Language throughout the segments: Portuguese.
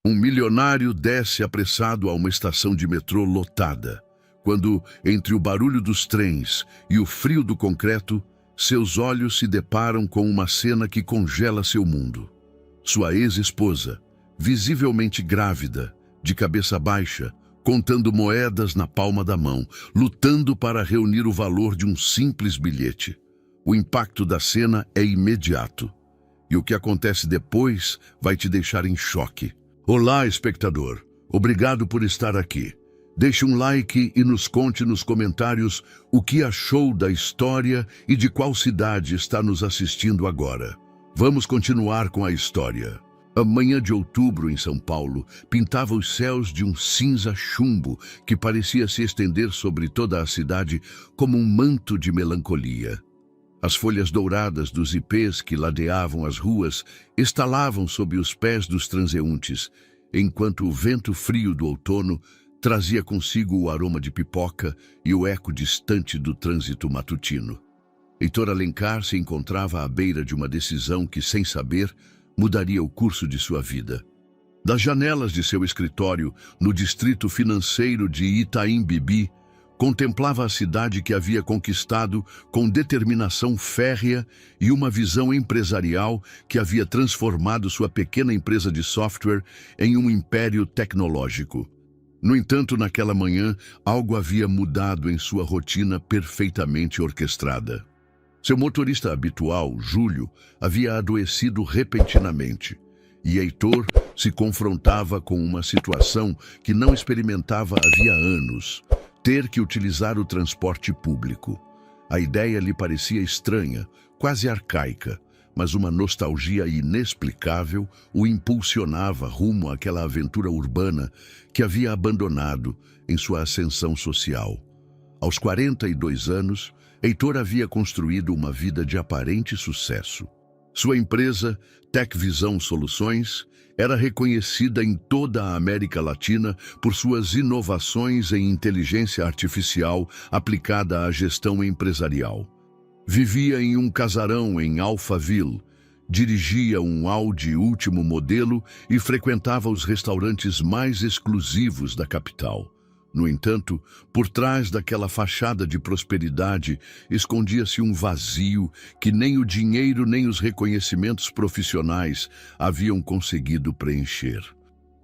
Um milionário desce apressado a uma estação de metrô lotada, quando, entre o barulho dos trens e o frio do concreto, seus olhos se deparam com uma cena que congela seu mundo. Sua ex-esposa, visivelmente grávida, de cabeça baixa, contando moedas na palma da mão, lutando para reunir o valor de um simples bilhete. O impacto da cena é imediato, e o que acontece depois vai te deixar em choque. Olá, espectador. Obrigado por estar aqui. Deixe um like e nos conte nos comentários o que achou da história e de qual cidade está nos assistindo agora. Vamos continuar com a história. A manhã de outubro em São Paulo pintava os céus de um cinza chumbo que parecia se estender sobre toda a cidade como um manto de melancolia. As folhas douradas dos ipês que ladeavam as ruas estalavam sob os pés dos transeuntes, enquanto o vento frio do outono trazia consigo o aroma de pipoca e o eco distante do trânsito matutino. Heitor Alencar se encontrava à beira de uma decisão que, sem saber, mudaria o curso de sua vida. Das janelas de seu escritório, no distrito financeiro de Itaim Bibi, contemplava a cidade que havia conquistado com determinação férrea e uma visão empresarial que havia transformado sua pequena empresa de software em um império tecnológico. No entanto, naquela manhã, algo havia mudado em sua rotina perfeitamente orquestrada. Seu motorista habitual, Júlio, havia adoecido repentinamente, e Heitor se confrontava com uma situação que não experimentava havia anos: ter que utilizar o transporte público. A ideia lhe parecia estranha, quase arcaica, mas uma nostalgia inexplicável o impulsionava rumo àquela aventura urbana que havia abandonado em sua ascensão social. Aos 42 anos, Heitor havia construído uma vida de aparente sucesso. Sua empresa, TecVisão Soluções, era reconhecida em toda a América Latina por suas inovações em inteligência artificial aplicada à gestão empresarial. Vivia em um casarão em Alphaville, dirigia um Audi último modelo e frequentava os restaurantes mais exclusivos da capital. No entanto, por trás daquela fachada de prosperidade, escondia-se um vazio que nem o dinheiro nem os reconhecimentos profissionais haviam conseguido preencher.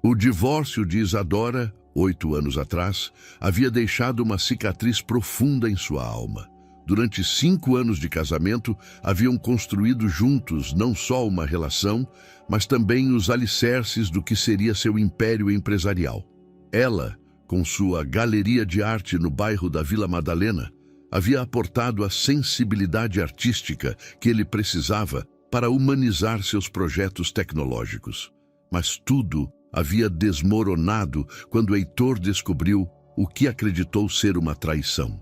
O divórcio de Isadora, 8 anos atrás, havia deixado uma cicatriz profunda em sua alma. Durante 5 anos de casamento, haviam construído juntos não só uma relação, mas também os alicerces do que seria seu império empresarial. Ela, com sua galeria de arte no bairro da Vila Madalena, havia aportado a sensibilidade artística que ele precisava para humanizar seus projetos tecnológicos. Mas tudo havia desmoronado quando Heitor descobriu o que acreditou ser uma traição.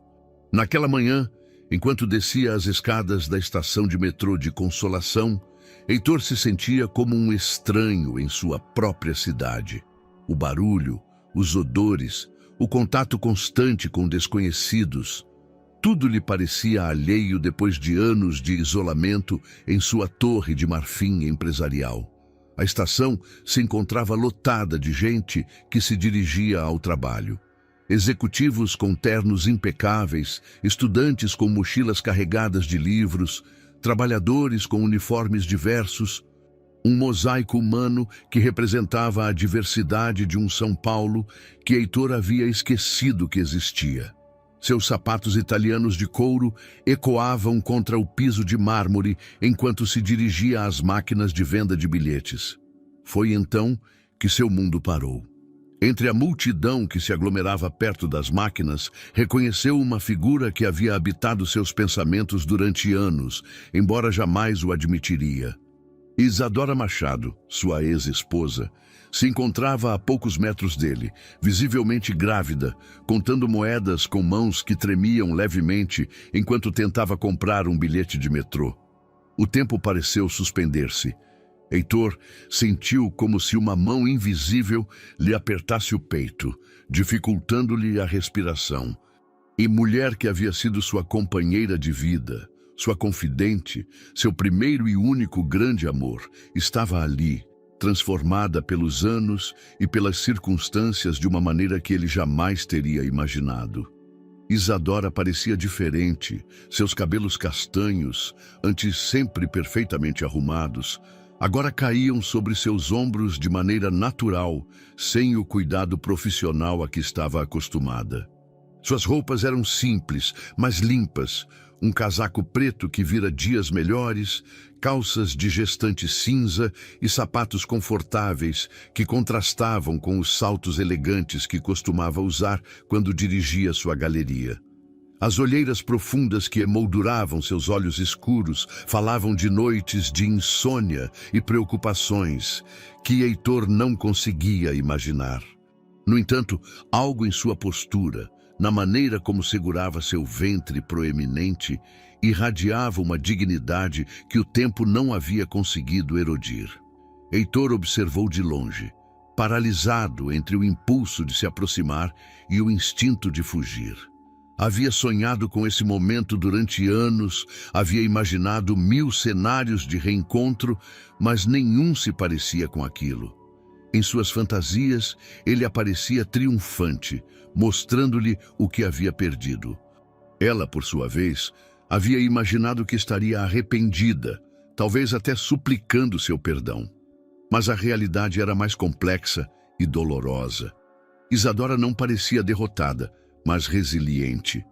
Naquela manhã, enquanto descia as escadas da estação de metrô de Consolação, Heitor se sentia como um estranho em sua própria cidade. O barulho, os odores, o contato constante com desconhecidos, tudo lhe parecia alheio depois de anos de isolamento em sua torre de marfim empresarial. A estação se encontrava lotada de gente que se dirigia ao trabalho. Executivos com ternos impecáveis, estudantes com mochilas carregadas de livros, trabalhadores com uniformes diversos, um mosaico humano que representava a diversidade de um São Paulo que Heitor havia esquecido que existia. Seus sapatos italianos de couro ecoavam contra o piso de mármore enquanto se dirigia às máquinas de venda de bilhetes. Foi então que seu mundo parou. Entre a multidão que se aglomerava perto das máquinas, reconheceu uma figura que havia habitado seus pensamentos durante anos, embora jamais o admitiria. Isadora Machado, sua ex-esposa, se encontrava a poucos metros dele, visivelmente grávida, contando moedas com mãos que tremiam levemente enquanto tentava comprar um bilhete de metrô. O tempo pareceu suspender-se. Heitor sentiu como se uma mão invisível lhe apertasse o peito, dificultando-lhe a respiração. E mulher que havia sido sua companheira de vida, sua confidente, seu primeiro e único grande amor, estava ali, transformada pelos anos e pelas circunstâncias de uma maneira que ele jamais teria imaginado. Isadora parecia diferente, seus cabelos castanhos, antes sempre perfeitamente arrumados, agora caíam sobre seus ombros de maneira natural, sem o cuidado profissional a que estava acostumada. Suas roupas eram simples, mas limpas, um casaco preto que vira dias melhores, calças de gestante cinza e sapatos confortáveis que contrastavam com os saltos elegantes que costumava usar quando dirigia sua galeria. As olheiras profundas que emolduravam seus olhos escuros falavam de noites de insônia e preocupações que Heitor não conseguia imaginar. No entanto, algo em sua postura, na maneira como segurava seu ventre proeminente, irradiava uma dignidade que o tempo não havia conseguido erodir. Heitor observou de longe, paralisado entre o impulso de se aproximar e o instinto de fugir. Havia sonhado com esse momento durante anos, havia imaginado 1000 cenários de reencontro, mas nenhum se parecia com aquilo. Em suas fantasias, ele aparecia triunfante, mostrando-lhe o que havia perdido. Ela, por sua vez, havia imaginado que estaria arrependida, talvez até suplicando seu perdão. Mas a realidade era mais complexa e dolorosa. Isadora não parecia derrotada, mas resiliente.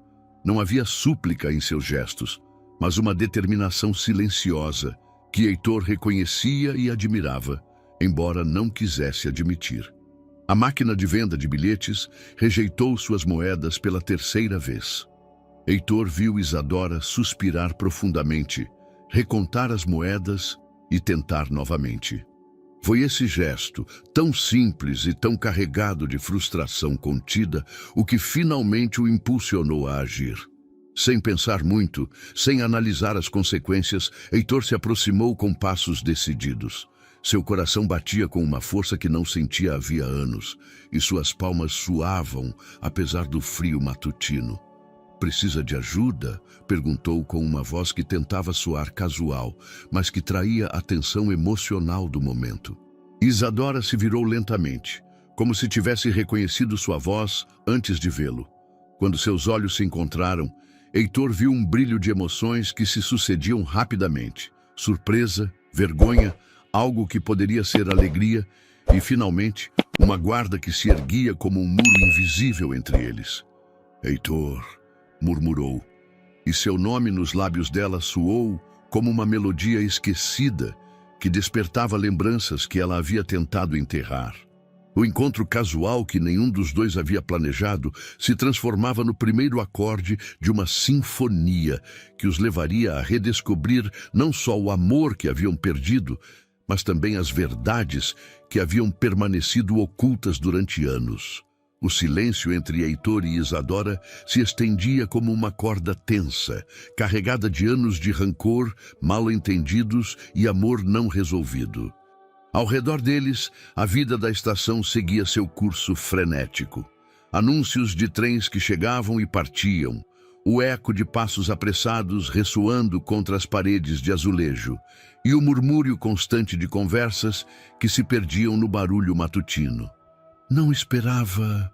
Não havia súplica em seus gestos, mas uma determinação silenciosa, que Heitor reconhecia e admirava, embora não quisesse admitir. A máquina de venda de bilhetes rejeitou suas moedas pela 3ª vez. Heitor viu Isadora suspirar profundamente, recontar as moedas e tentar novamente. Foi esse gesto, tão simples e tão carregado de frustração contida, o que finalmente o impulsionou a agir. Sem pensar muito, sem analisar as consequências, Heitor se aproximou com passos decididos. Seu coração batia com uma força que não sentia havia anos, e suas palmas suavam, apesar do frio matutino. "Precisa de ajuda?" perguntou com uma voz que tentava soar casual, mas que traía a tensão emocional do momento. Isadora se virou lentamente, como se tivesse reconhecido sua voz antes de vê-lo. Quando seus olhos se encontraram, Heitor viu um brilho de emoções que se sucediam rapidamente. Surpresa, vergonha, algo que poderia ser alegria e, finalmente, uma guarda que se erguia como um muro invisível entre eles. "Heitor", murmurou, e seu nome nos lábios dela soou como uma melodia esquecida que despertava lembranças que ela havia tentado enterrar. O encontro casual que nenhum dos dois havia planejado se transformava no primeiro acorde de uma sinfonia que os levaria a redescobrir não só o amor que haviam perdido, mas também as verdades que haviam permanecido ocultas durante anos. O silêncio entre Heitor e Isadora se estendia como uma corda tensa, carregada de anos de rancor, mal-entendidos e amor não resolvido. Ao redor deles, a vida da estação seguia seu curso frenético. Anúncios de trens que chegavam e partiam, o eco de passos apressados ressoando contra as paredes de azulejo, e o murmúrio constante de conversas que se perdiam no barulho matutino. "Não esperava",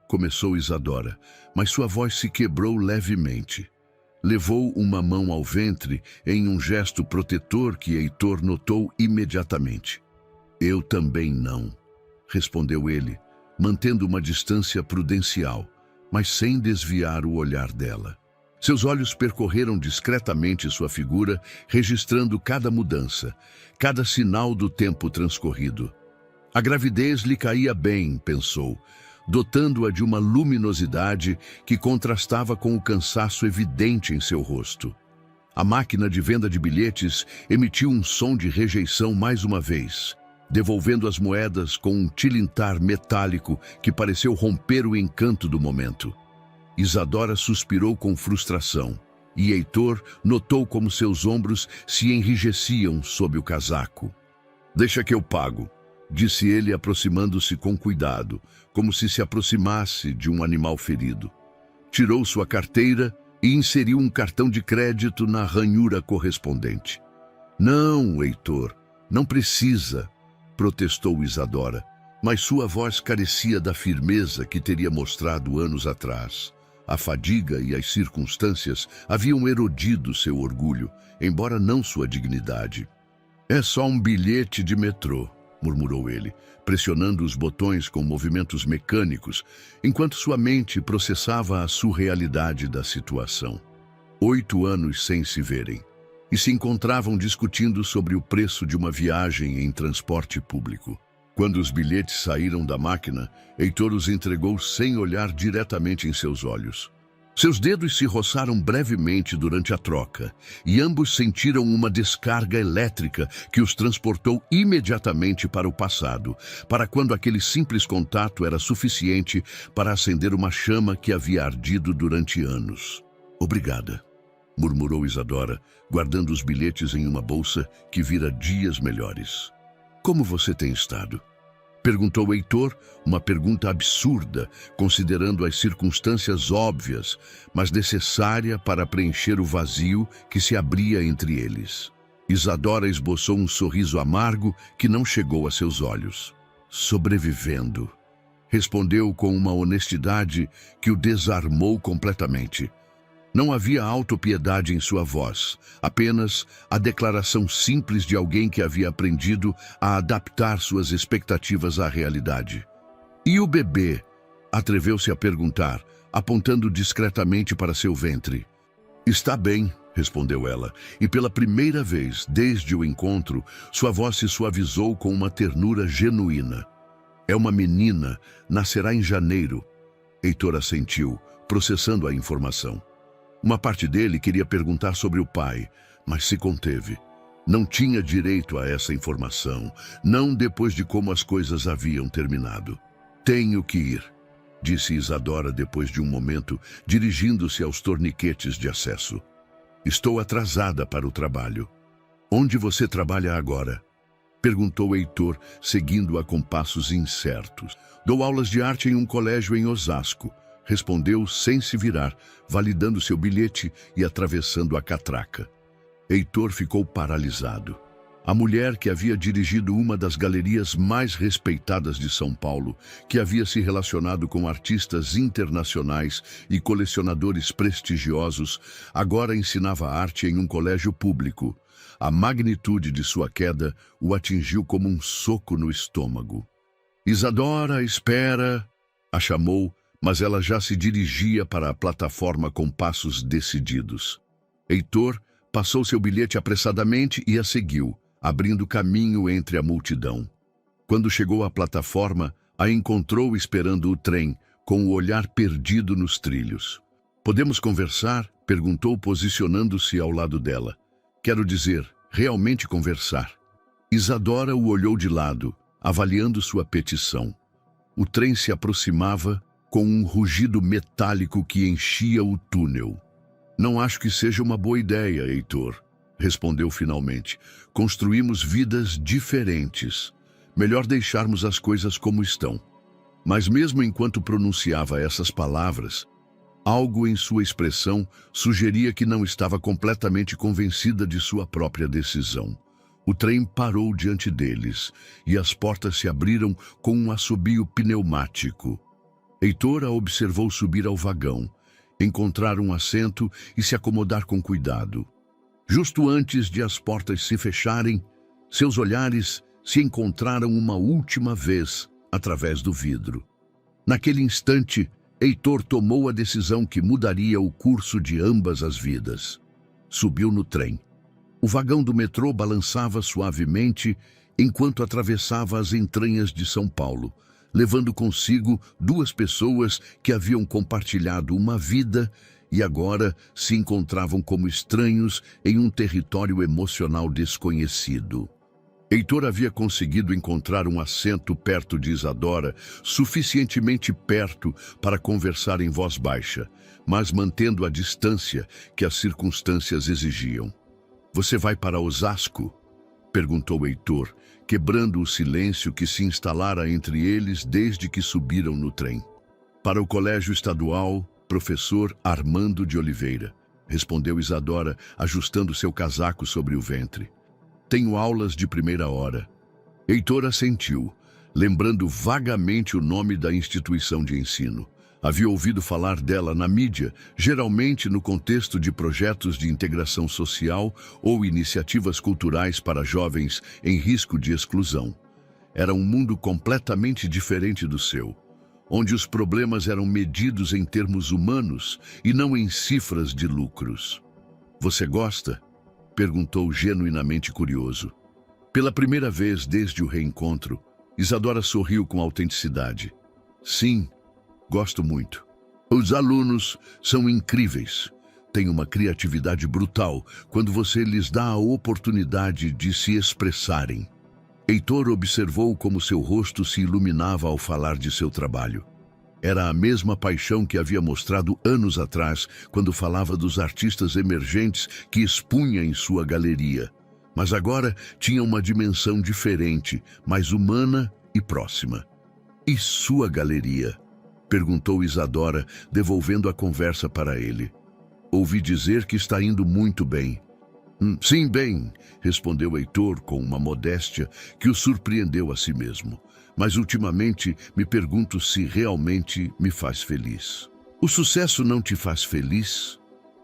começou Isadora, mas sua voz se quebrou levemente. Levou uma mão ao ventre em um gesto protetor que Heitor notou imediatamente. "Eu também não", respondeu ele, mantendo uma distância prudencial, mas sem desviar o olhar dela. Seus olhos percorreram discretamente sua figura, registrando cada mudança, cada sinal do tempo transcorrido. A gravidez lhe caía bem, pensou, dotando-a de uma luminosidade que contrastava com o cansaço evidente em seu rosto. A máquina de venda de bilhetes emitiu um som de rejeição mais uma vez, devolvendo as moedas com um tilintar metálico que pareceu romper o encanto do momento. Isadora suspirou com frustração, e Heitor notou como seus ombros se enrijeciam sob o casaco. "Deixa que eu pago", disse ele, aproximando-se com cuidado, como se aproximasse de um animal ferido. Tirou sua carteira e inseriu um cartão de crédito na ranhura correspondente. "Não, Heitor, não precisa", protestou Isadora, mas sua voz carecia da firmeza que teria mostrado anos atrás. A fadiga e as circunstâncias haviam erodido seu orgulho, embora não sua dignidade. É só um bilhete de metrô, murmurou ele, pressionando os botões com movimentos mecânicos, enquanto sua mente processava a surrealidade da situação. 8 anos sem se verem, e se encontravam discutindo sobre o preço de uma viagem em transporte público. Quando os bilhetes saíram da máquina, Heitor os entregou sem olhar diretamente em seus olhos. Seus dedos se roçaram brevemente durante a troca, e ambos sentiram uma descarga elétrica que os transportou imediatamente para o passado, para quando aquele simples contato era suficiente para acender uma chama que havia ardido durante anos. Obrigada, murmurou Isadora, guardando os bilhetes em uma bolsa que vira dias melhores. Como você tem estado? Perguntou Heitor, uma pergunta absurda, considerando as circunstâncias óbvias, mas necessária para preencher o vazio que se abria entre eles. Isadora esboçou um sorriso amargo que não chegou a seus olhos. Sobrevivendo, respondeu com uma honestidade que o desarmou completamente. Não havia autopiedade em sua voz, apenas a declaração simples de alguém que havia aprendido a adaptar suas expectativas à realidade. E o bebê? Atreveu-se a perguntar, apontando discretamente para seu ventre. Está bem, respondeu ela, e pela primeira vez, desde o encontro, sua voz se suavizou com uma ternura genuína. É uma menina, nascerá em janeiro. Heitor assentiu, processando a informação. Uma parte dele queria perguntar sobre o pai, mas se conteve. Não tinha direito a essa informação, não depois de como as coisas haviam terminado. Tenho que ir, disse Isadora depois de um momento, dirigindo-se aos torniquetes de acesso. Estou atrasada para o trabalho. Onde você trabalha agora? Perguntou Heitor, seguindo-a com passos incertos. Dou aulas de arte em um colégio em Osasco. Respondeu sem se virar, validando seu bilhete e atravessando a catraca. Heitor ficou paralisado. A mulher que havia dirigido uma das galerias mais respeitadas de São Paulo, que havia se relacionado com artistas internacionais e colecionadores prestigiosos, agora ensinava arte em um colégio público. A magnitude de sua queda o atingiu como um soco no estômago. Isadora, espera, a chamou, mas ela já se dirigia para a plataforma com passos decididos. Heitor passou seu bilhete apressadamente e a seguiu, abrindo caminho entre a multidão. Quando chegou à plataforma, a encontrou esperando o trem, com o olhar perdido nos trilhos. Podemos conversar? Perguntou, posicionando-se ao lado dela. Quero dizer, realmente conversar. Isadora o olhou de lado, avaliando sua petição. O trem se aproximava, com um rugido metálico que enchia o túnel. Não acho que seja uma boa ideia, Heitor, respondeu finalmente. Construímos vidas diferentes. Melhor deixarmos as coisas como estão. Mas mesmo enquanto pronunciava essas palavras, algo em sua expressão sugeria que não estava completamente convencida de sua própria decisão. O trem parou diante deles, e as portas se abriram com um assobio pneumático. Heitor a observou subir ao vagão, encontrar um assento e se acomodar com cuidado. Justo antes de as portas se fecharem, seus olhares se encontraram uma última vez através do vidro. Naquele instante, Heitor tomou a decisão que mudaria o curso de ambas as vidas. Subiu no trem. O vagão do metrô balançava suavemente enquanto atravessava as entranhas de São Paulo, levando consigo 2 pessoas que haviam compartilhado uma vida e agora se encontravam como estranhos em um território emocional desconhecido. Heitor havia conseguido encontrar um assento perto de Isadora, suficientemente perto para conversar em voz baixa, mas mantendo a distância que as circunstâncias exigiam. Você vai para Osasco? Perguntou Heitor, quebrando o silêncio que se instalara entre eles desde que subiram no trem. Para o Colégio Estadual, professor Armando de Oliveira, respondeu Isadora, ajustando seu casaco sobre o ventre. Tenho aulas de primeira hora. Heitor assentiu, lembrando vagamente o nome da instituição de ensino. Havia ouvido falar dela na mídia, geralmente no contexto de projetos de integração social ou iniciativas culturais para jovens em risco de exclusão. Era um mundo completamente diferente do seu, onde os problemas eram medidos em termos humanos e não em cifras de lucros. "Você gosta?" perguntou genuinamente curioso. Pela primeira vez desde o reencontro, Isadora sorriu com autenticidade. "Sim, gosto muito. Os alunos são incríveis. Têm uma criatividade brutal quando você lhes dá a oportunidade de se expressarem." Heitor observou como seu rosto se iluminava ao falar de seu trabalho. Era a mesma paixão que havia mostrado anos atrás, quando falava dos artistas emergentes que expunha em sua galeria. Mas agora tinha uma dimensão diferente, mais humana e próxima. "E sua galeria?" perguntou Isadora, devolvendo a conversa para ele. "Ouvi dizer que está indo muito bem." Sim, bem", respondeu Heitor com uma modéstia que o surpreendeu a si mesmo. "Mas ultimamente me pergunto se realmente me faz feliz." "O sucesso não te faz feliz?"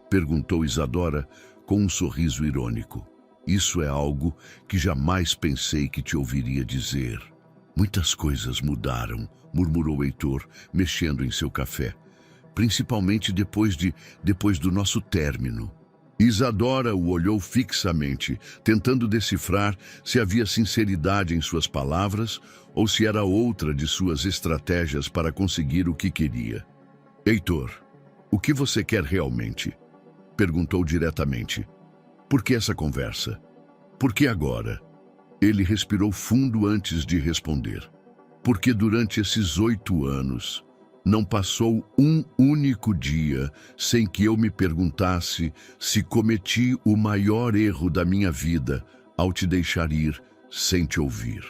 perguntou Isadora com um sorriso irônico. "Isso é algo que jamais pensei que te ouviria dizer." "Muitas coisas mudaram", murmurou Heitor, mexendo em seu café. "Principalmente depois do nosso término." Isadora o olhou fixamente, tentando decifrar se havia sinceridade em suas palavras ou se era outra de suas estratégias para conseguir o que queria. "Heitor, o que você quer realmente?" perguntou diretamente. "Por que essa conversa? Por que agora?" Ele respirou fundo antes de responder. "Porque durante esses 8 anos, não passou um único dia sem que eu me perguntasse se cometi o maior erro da minha vida ao te deixar ir sem te ouvir."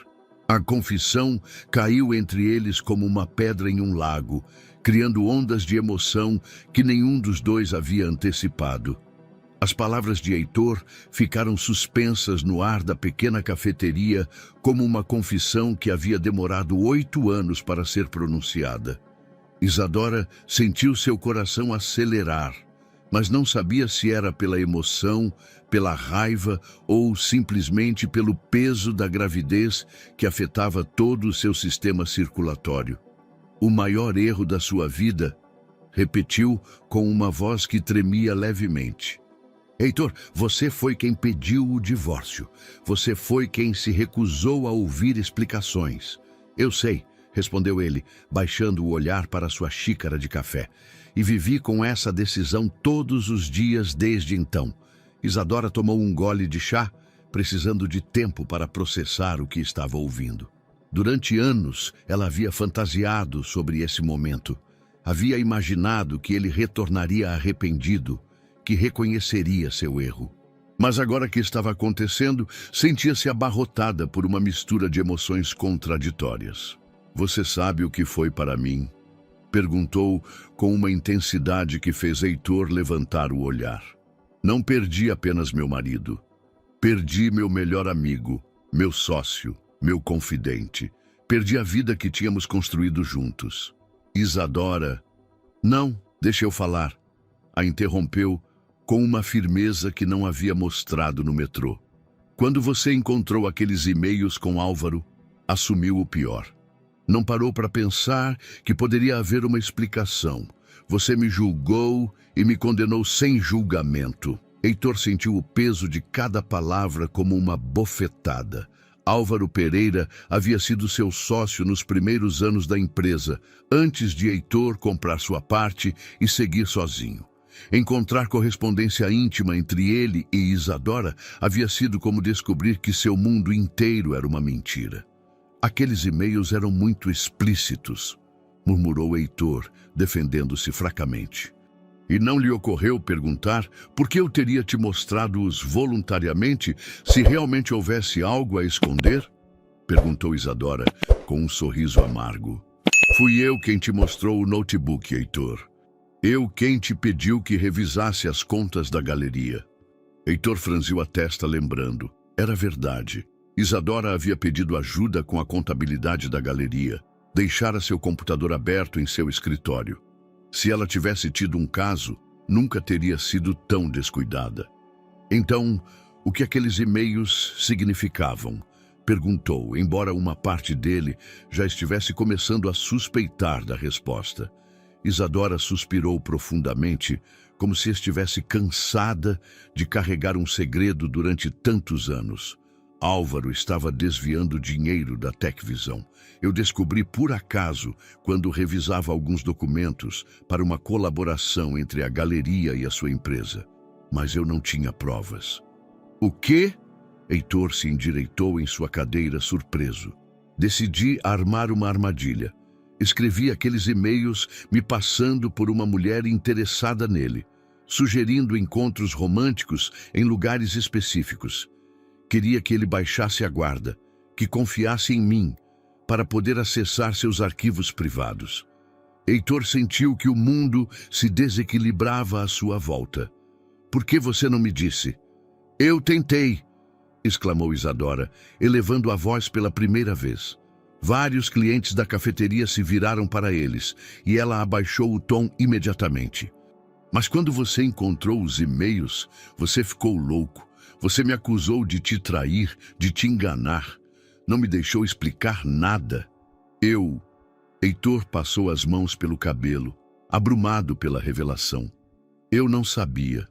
A confissão caiu entre eles como uma pedra em um lago, criando ondas de emoção que nenhum dos dois havia antecipado. As palavras de Heitor ficaram suspensas no ar da pequena cafeteria como uma confissão que havia demorado 8 anos para ser pronunciada. Isadora sentiu seu coração acelerar, mas não sabia se era pela emoção, pela raiva ou simplesmente pelo peso da gravidez que afetava todo o seu sistema circulatório. "O maior erro da sua vida?" repetiu com uma voz que tremia levemente. "Heitor, você foi quem pediu o divórcio. Você foi quem se recusou a ouvir explicações." "Eu sei", respondeu ele, baixando o olhar para sua xícara de café. "E vivi com essa decisão todos os dias desde então." Isadora tomou um gole de chá, precisando de tempo para processar o que estava ouvindo. Durante anos, ela havia fantasiado sobre esse momento. Havia imaginado que ele retornaria arrependido, que reconheceria seu erro. Mas agora que estava acontecendo, sentia-se abarrotada por uma mistura de emoções contraditórias. "Você sabe o que foi para mim?" perguntou com uma intensidade que fez Heitor levantar o olhar. "Não perdi apenas meu marido. Perdi meu melhor amigo, meu sócio, meu confidente. Perdi a vida que tínhamos construído juntos." Isadora... "Não, deixa eu falar", a interrompeu com uma firmeza que não havia mostrado no metrô. "Quando você encontrou aqueles e-mails com Álvaro, assumiu o pior. Não parou para pensar que poderia haver uma explicação. Você me julgou e me condenou sem julgamento." Heitor sentiu o peso de cada palavra como uma bofetada. Álvaro Pereira havia sido seu sócio nos primeiros anos da empresa, antes de Heitor comprar sua parte e seguir sozinho. Encontrar correspondência íntima entre ele e Isadora havia sido como descobrir que seu mundo inteiro era uma mentira. "Aqueles e-mails eram muito explícitos", murmurou Heitor, defendendo-se fracamente. "E não lhe ocorreu perguntar por que eu teria te mostrado-os voluntariamente se realmente houvesse algo a esconder?" perguntou Isadora, com um sorriso amargo. "Fui eu quem te mostrou o notebook, Heitor. Eu quem te pediu que revisasse as contas da galeria." Heitor franziu a testa lembrando. Era verdade. Isadora havia pedido ajuda com a contabilidade da galeria, deixara seu computador aberto em seu escritório. Se ela tivesse tido um caso, nunca teria sido tão descuidada. Então, o que aqueles e-mails significavam? Perguntou, embora uma parte dele já estivesse começando a suspeitar da resposta. Isadora suspirou profundamente, como se estivesse cansada de carregar um segredo durante tantos anos. Álvaro estava desviando dinheiro da Tecvisão. Eu descobri por acaso quando revisava alguns documentos para uma colaboração entre a galeria e a sua empresa. Mas eu não tinha provas. O quê? Heitor se endireitou em sua cadeira surpreso. Decidi armar uma armadilha. Escrevi aqueles e-mails me passando por uma mulher interessada nele, sugerindo encontros românticos em lugares específicos. Queria que ele baixasse a guarda, que confiasse em mim, para poder acessar seus arquivos privados. Heitor sentiu que o mundo se desequilibrava à sua volta. Por que você não me disse? Eu tentei, exclamou Isadora, elevando a voz pela primeira vez. Vários clientes da cafeteria se viraram para eles, e ela abaixou o tom imediatamente. Mas quando você encontrou os e-mails, você ficou louco. Você me acusou de te trair, de te enganar. Não me deixou explicar nada. Heitor passou as mãos pelo cabelo, abrumado pela revelação. Eu não sabia.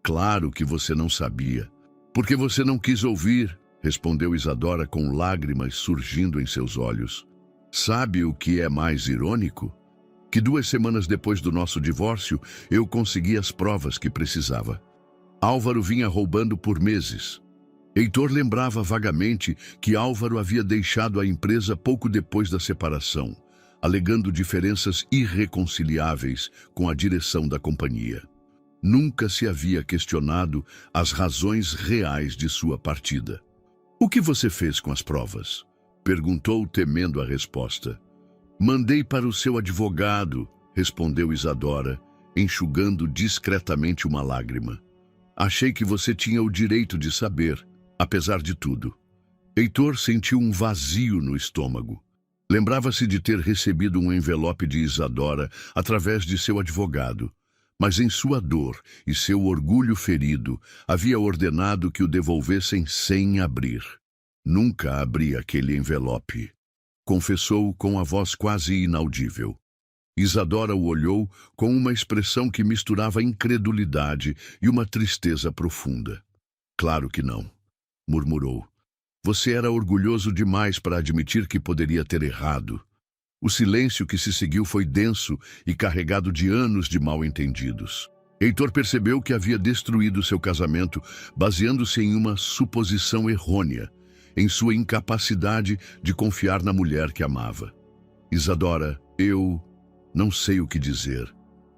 Claro que você não sabia. Porque você não quis ouvir, respondeu Isadora com lágrimas surgindo em seus olhos. Sabe o que é mais irônico? Que 2 semanas depois do nosso divórcio, eu consegui as provas que precisava. Álvaro vinha roubando por meses. Heitor lembrava vagamente que Álvaro havia deixado a empresa pouco depois da separação, alegando diferenças irreconciliáveis com a direção da companhia. Nunca se havia questionado as razões reais de sua partida. O que você fez com as provas? Perguntou, temendo a resposta. Mandei para o seu advogado, respondeu Isadora, enxugando discretamente uma lágrima. Achei que você tinha o direito de saber, apesar de tudo. Heitor sentiu um vazio no estômago. Lembrava-se de ter recebido um envelope de Isadora através de seu advogado, mas em sua dor e seu orgulho ferido, havia ordenado que o devolvessem sem abrir. Nunca abri aquele envelope, confessou com a voz quase inaudível. Isadora o olhou com uma expressão que misturava incredulidade e uma tristeza profunda. Claro que não, murmurou. Você era orgulhoso demais para admitir que poderia ter errado. O silêncio que se seguiu foi denso e carregado de anos de mal-entendidos. Heitor percebeu que havia destruído seu casamento baseando-se em uma suposição errônea, em sua incapacidade de confiar na mulher que amava. Isadora, eu não sei o que dizer,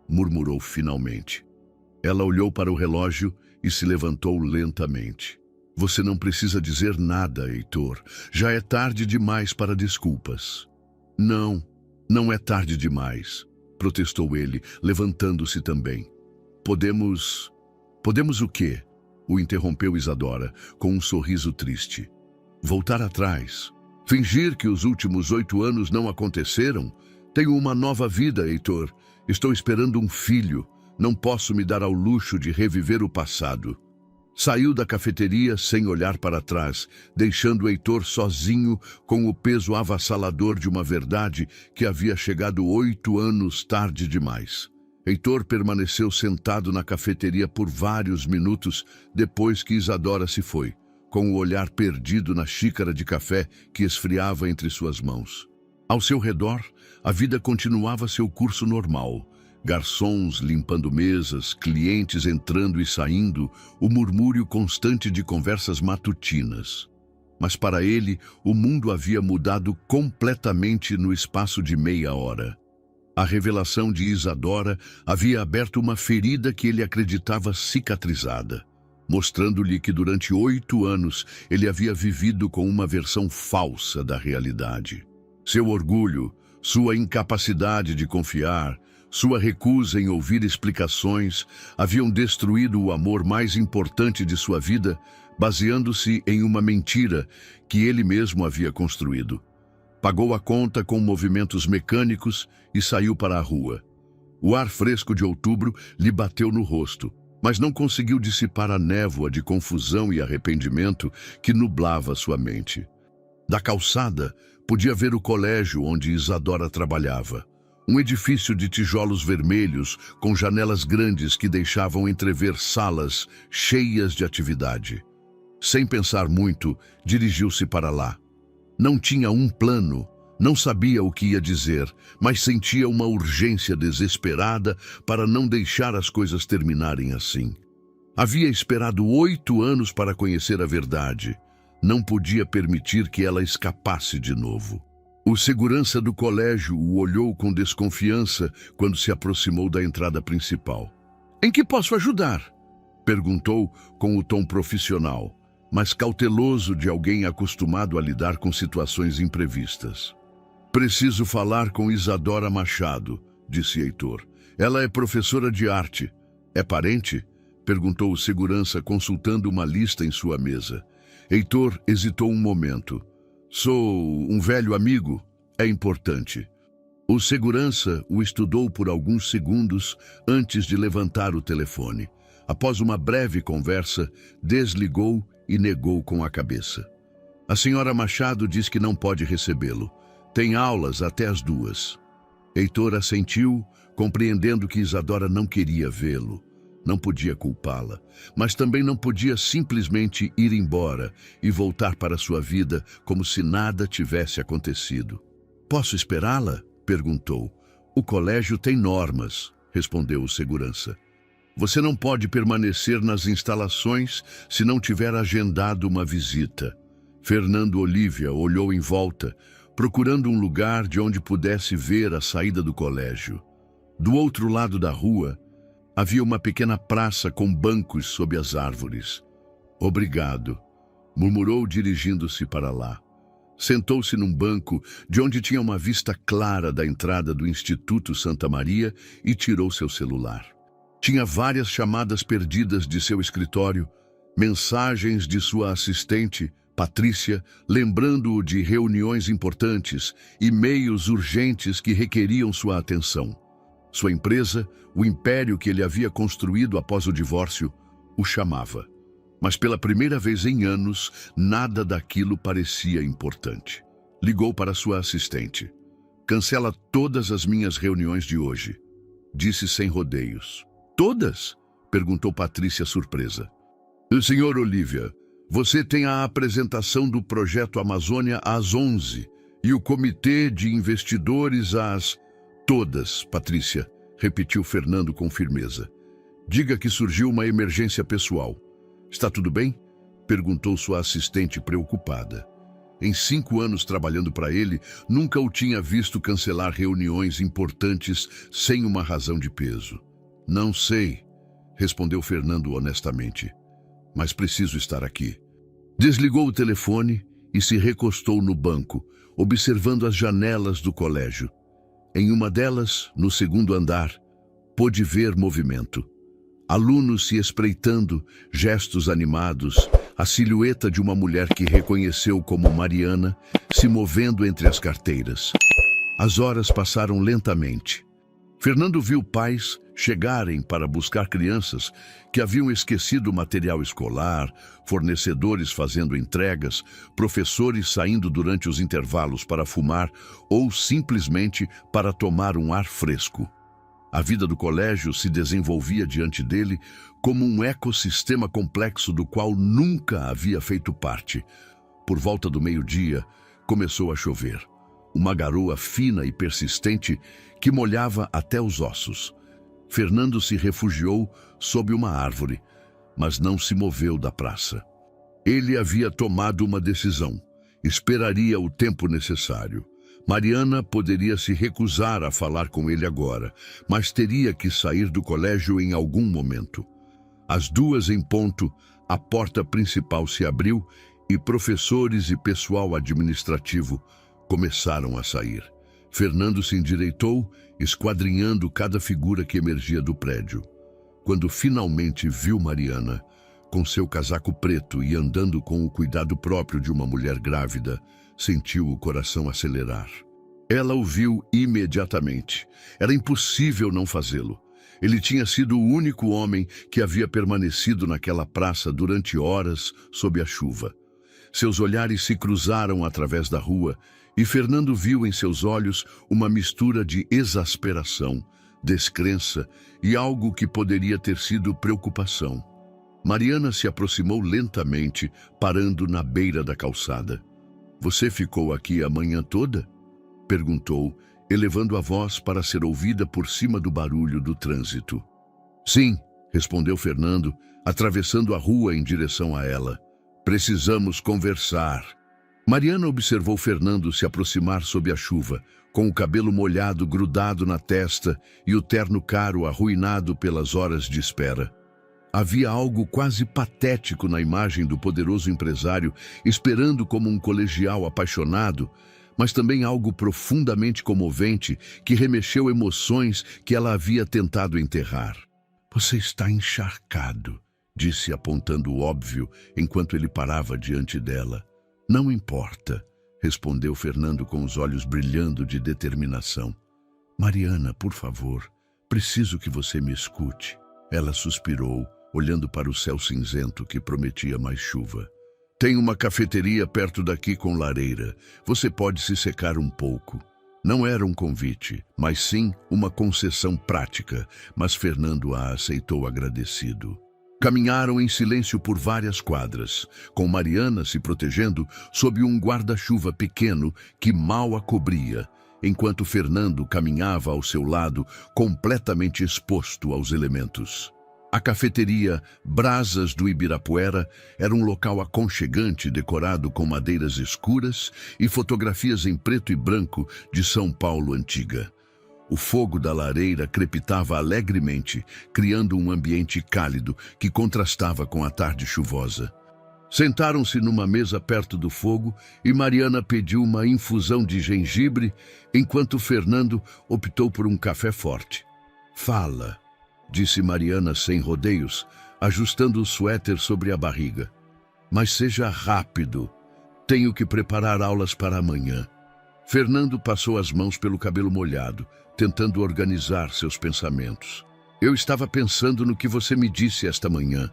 murmurou finalmente. Ela olhou para o relógio e se levantou lentamente. Você não precisa dizer nada, Heitor. Já é tarde demais para desculpas. Não, não é tarde demais, protestou ele, levantando-se também. Podemos o quê? O interrompeu Isadora, com um sorriso triste. Voltar atrás. Fingir que os últimos 8 anos não aconteceram? Tenho uma nova vida, Heitor. Estou esperando um filho. Não posso me dar ao luxo de reviver o passado. Saiu da cafeteria sem olhar para trás, deixando Heitor sozinho com o peso avassalador de uma verdade que havia chegado 8 anos tarde demais. Heitor permaneceu sentado na cafeteria por vários minutos depois que Isadora se foi, com o olhar perdido na xícara de café que esfriava entre suas mãos. Ao seu redor, a vida continuava seu curso normal. Garçons limpando mesas, clientes entrando e saindo, o murmúrio constante de conversas matutinas. Mas para ele, o mundo havia mudado completamente no espaço de meia hora. A revelação de Isadora havia aberto uma ferida que ele acreditava cicatrizada, mostrando-lhe que durante 8 anos ele havia vivido com uma versão falsa da realidade. Seu orgulho, sua incapacidade de confiar, sua recusa em ouvir explicações haviam destruído o amor mais importante de sua vida, baseando-se em uma mentira que ele mesmo havia construído. Pagou a conta com movimentos mecânicos e saiu para a rua. O ar fresco de outubro lhe bateu no rosto, mas não conseguiu dissipar a névoa de confusão e arrependimento que nublava sua mente. Da calçada, podia ver o colégio onde Isadora trabalhava. Um edifício de tijolos vermelhos com janelas grandes que deixavam entrever salas cheias de atividade. Sem pensar muito, dirigiu-se para lá. Não tinha um plano, não sabia o que ia dizer, mas sentia uma urgência desesperada para não deixar as coisas terminarem assim. Havia esperado 8 anos para conhecer a verdade. Não podia permitir que ela escapasse de novo. O segurança do colégio o olhou com desconfiança quando se aproximou da entrada principal. "Em que posso ajudar?" perguntou com o tom profissional, mas cauteloso de alguém acostumado a lidar com situações imprevistas. "Preciso falar com Isadora Machado", disse Heitor. "Ela é professora de arte." "É parente?" perguntou o segurança, consultando uma lista em sua mesa. Heitor hesitou um momento. "Sou um velho amigo. É importante." O segurança o estudou por alguns segundos antes de levantar o telefone. Após uma breve conversa, desligou e negou com a cabeça. "A senhora Machado diz que não pode recebê-lo. Tem aulas até as 2. Heitor assentiu, compreendendo que Isadora não queria vê-lo. Não podia culpá-la, mas também não podia simplesmente ir embora e voltar para sua vida como se nada tivesse acontecido. "Posso esperá-la?" perguntou. "O colégio tem normas", respondeu o segurança. "Você não pode permanecer nas instalações se não tiver agendado uma visita." Fernando Olívia olhou em volta, procurando um lugar de onde pudesse ver a saída do colégio. Do outro lado da rua, havia uma pequena praça com bancos sob as árvores. "Obrigado", murmurou dirigindo-se para lá. Sentou-se num banco de onde tinha uma vista clara da entrada do Instituto Santa Maria e tirou seu celular. Tinha várias chamadas perdidas de seu escritório, mensagens de sua assistente, Patrícia, lembrando-o de reuniões importantes, e-mails urgentes que requeriam sua atenção. Sua empresa, o império que ele havia construído após o divórcio, o chamava. Mas pela primeira vez em anos, nada daquilo parecia importante. Ligou para sua assistente. "Cancela todas as minhas reuniões de hoje", disse sem rodeios. "Todas?" perguntou Patrícia surpresa. "Senhor Olívia, você tem a apresentação do projeto Amazônia às 11 e o comitê de investidores às... "Todas, Patrícia", repetiu Fernando com firmeza. "Diga que surgiu uma emergência pessoal." "Está tudo bem?" perguntou sua assistente preocupada. Em 5 anos trabalhando para ele, nunca o tinha visto cancelar reuniões importantes sem uma razão de peso. "Não sei", respondeu Fernando honestamente, "mas preciso estar aqui." Desligou o telefone e se recostou no banco, observando as janelas do colégio. Em uma delas, no 2º andar, pôde ver movimento. Alunos se espreitando, gestos animados, a silhueta de uma mulher que reconheceu como Mariana se movendo entre as carteiras. As horas passaram lentamente. Fernando viu pais chegarem para buscar crianças que haviam esquecido o material escolar, fornecedores fazendo entregas, professores saindo durante os intervalos para fumar ou simplesmente para tomar um ar fresco. A vida do colégio se desenvolvia diante dele como um ecossistema complexo do qual nunca havia feito parte. Por volta do meio-dia, começou a chover. Uma garoa fina e persistente que molhava até os ossos. Fernando se refugiou sob uma árvore, mas não se moveu da praça. Ele havia tomado uma decisão. Esperaria o tempo necessário. Mariana poderia se recusar a falar com ele agora, mas teria que sair do colégio em algum momento. Às 2 em ponto, a porta principal se abriu e professores e pessoal administrativo começaram a sair. Fernando se endireitou, esquadrinhando cada figura que emergia do prédio. Quando finalmente viu Mariana, Com seu casaco preto e andando com o cuidado próprio de uma mulher grávida, sentiu o coração acelerar. Ela o viu imediatamente. Era impossível não fazê-lo. Ele tinha sido o único homem que havia permanecido naquela praça durante horas sob a chuva. Seus olhares se cruzaram através da rua e Fernando viu em seus olhos uma mistura de exasperação, descrença e algo que poderia ter sido preocupação. Mariana se aproximou lentamente, parando na beira da calçada. "Você ficou aqui a manhã toda?" perguntou, elevando a voz para ser ouvida por cima do barulho do trânsito. "Sim", respondeu Fernando, atravessando a rua em direção a ela. "Precisamos conversar." Mariana observou Fernando se aproximar sob a chuva, com o cabelo molhado grudado na testa e o terno caro arruinado pelas horas de espera. Havia algo quase patético na imagem do poderoso empresário, esperando como um colegial apaixonado, mas também algo profundamente comovente que remexeu emoções que ela havia tentado enterrar. "Você está encharcado", disse apontando o óbvio enquanto ele parava diante dela. "Não importa", respondeu Fernando com os olhos brilhando de determinação. "Mariana, por favor, preciso que você me escute." Ela suspirou, olhando para o céu cinzento que prometia mais chuva. "Tem uma cafeteria perto daqui com lareira. Você pode se secar um pouco." Não era um convite, mas sim uma concessão prática, mas Fernando a aceitou agradecido. Caminharam em silêncio por várias quadras, com Mariana se protegendo sob um guarda-chuva pequeno que mal a cobria, enquanto Fernando caminhava ao seu lado, completamente exposto aos elementos. A cafeteria Brasas do Ibirapuera era um local aconchegante decorado com madeiras escuras e fotografias em preto e branco de São Paulo antiga. O fogo da lareira crepitava alegremente, criando um ambiente cálido que contrastava com a tarde chuvosa. Sentaram-se numa mesa perto do fogo e Mariana pediu uma infusão de gengibre, enquanto Fernando optou por um café forte. "Fala", disse Mariana sem rodeios, ajustando o suéter sobre a barriga. "Mas seja rápido. Tenho que preparar aulas para amanhã." Fernando passou as mãos pelo cabelo molhado, tentando organizar seus pensamentos. "Eu estava pensando no que você me disse esta manhã.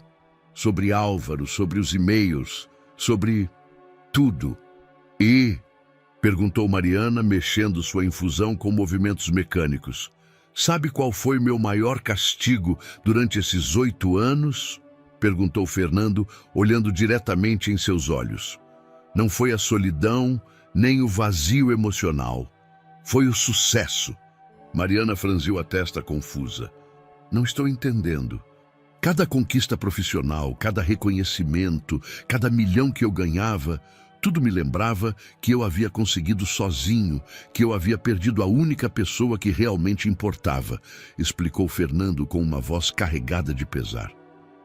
Sobre Álvaro, sobre os e-mails, sobre tudo." "E?", perguntou Mariana, mexendo sua infusão com movimentos mecânicos. "Sabe qual foi meu maior castigo durante esses 8 anos?" perguntou Fernando, olhando diretamente em seus olhos. "Não foi a solidão, nem o vazio emocional. Foi o sucesso." Mariana franziu a testa confusa. "Não estou entendendo." "Cada conquista profissional, cada reconhecimento, cada milhão que eu ganhava, tudo me lembrava que eu havia conseguido sozinho, que eu havia perdido a única pessoa que realmente importava", explicou Fernando com uma voz carregada de pesar.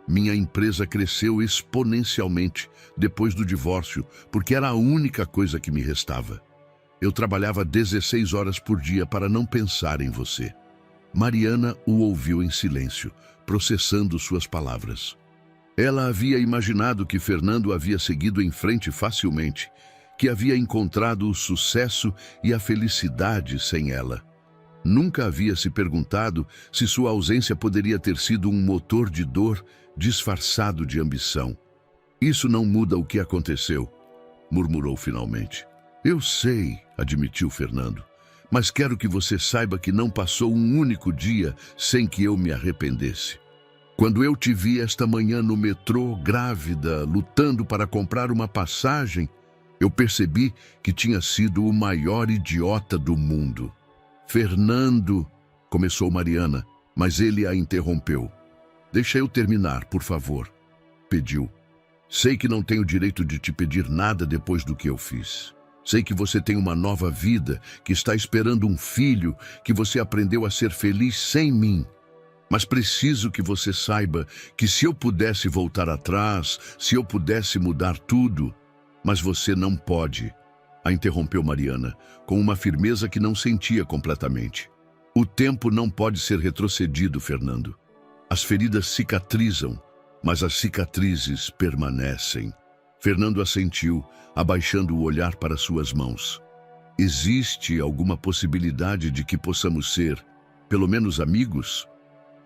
"Minha empresa cresceu exponencialmente depois do divórcio, porque era a única coisa que me restava. Eu trabalhava 16 horas por dia para não pensar em você." Mariana o ouviu em silêncio, processando suas palavras. Ela havia imaginado que Fernando havia seguido em frente facilmente, que havia encontrado o sucesso e a felicidade sem ela. Nunca havia se perguntado se sua ausência poderia ter sido um motor de dor disfarçado de ambição. "Isso não muda o que aconteceu", murmurou finalmente. "Eu sei", admitiu Fernando, "mas quero que você saiba que não passou um único dia sem que eu me arrependesse. Quando eu te vi esta manhã no metrô, grávida, lutando para comprar uma passagem, eu percebi que tinha sido o maior idiota do mundo." "Fernando", começou Mariana, mas ele a interrompeu. "Deixa eu terminar, por favor", pediu. "Sei que não tenho direito de te pedir nada depois do que eu fiz. Sei que você tem uma nova vida, que está esperando um filho, que você aprendeu a ser feliz sem mim. Mas preciso que você saiba que se eu pudesse voltar atrás, se eu pudesse mudar tudo, mas você não pode", a interrompeu Mariana, com uma firmeza que não sentia completamente. "O tempo não pode ser retrocedido, Fernando. As feridas cicatrizam, mas as cicatrizes permanecem. Fernando assentiu, abaixando o olhar para suas mãos. Existe alguma possibilidade de que possamos ser, pelo menos amigos?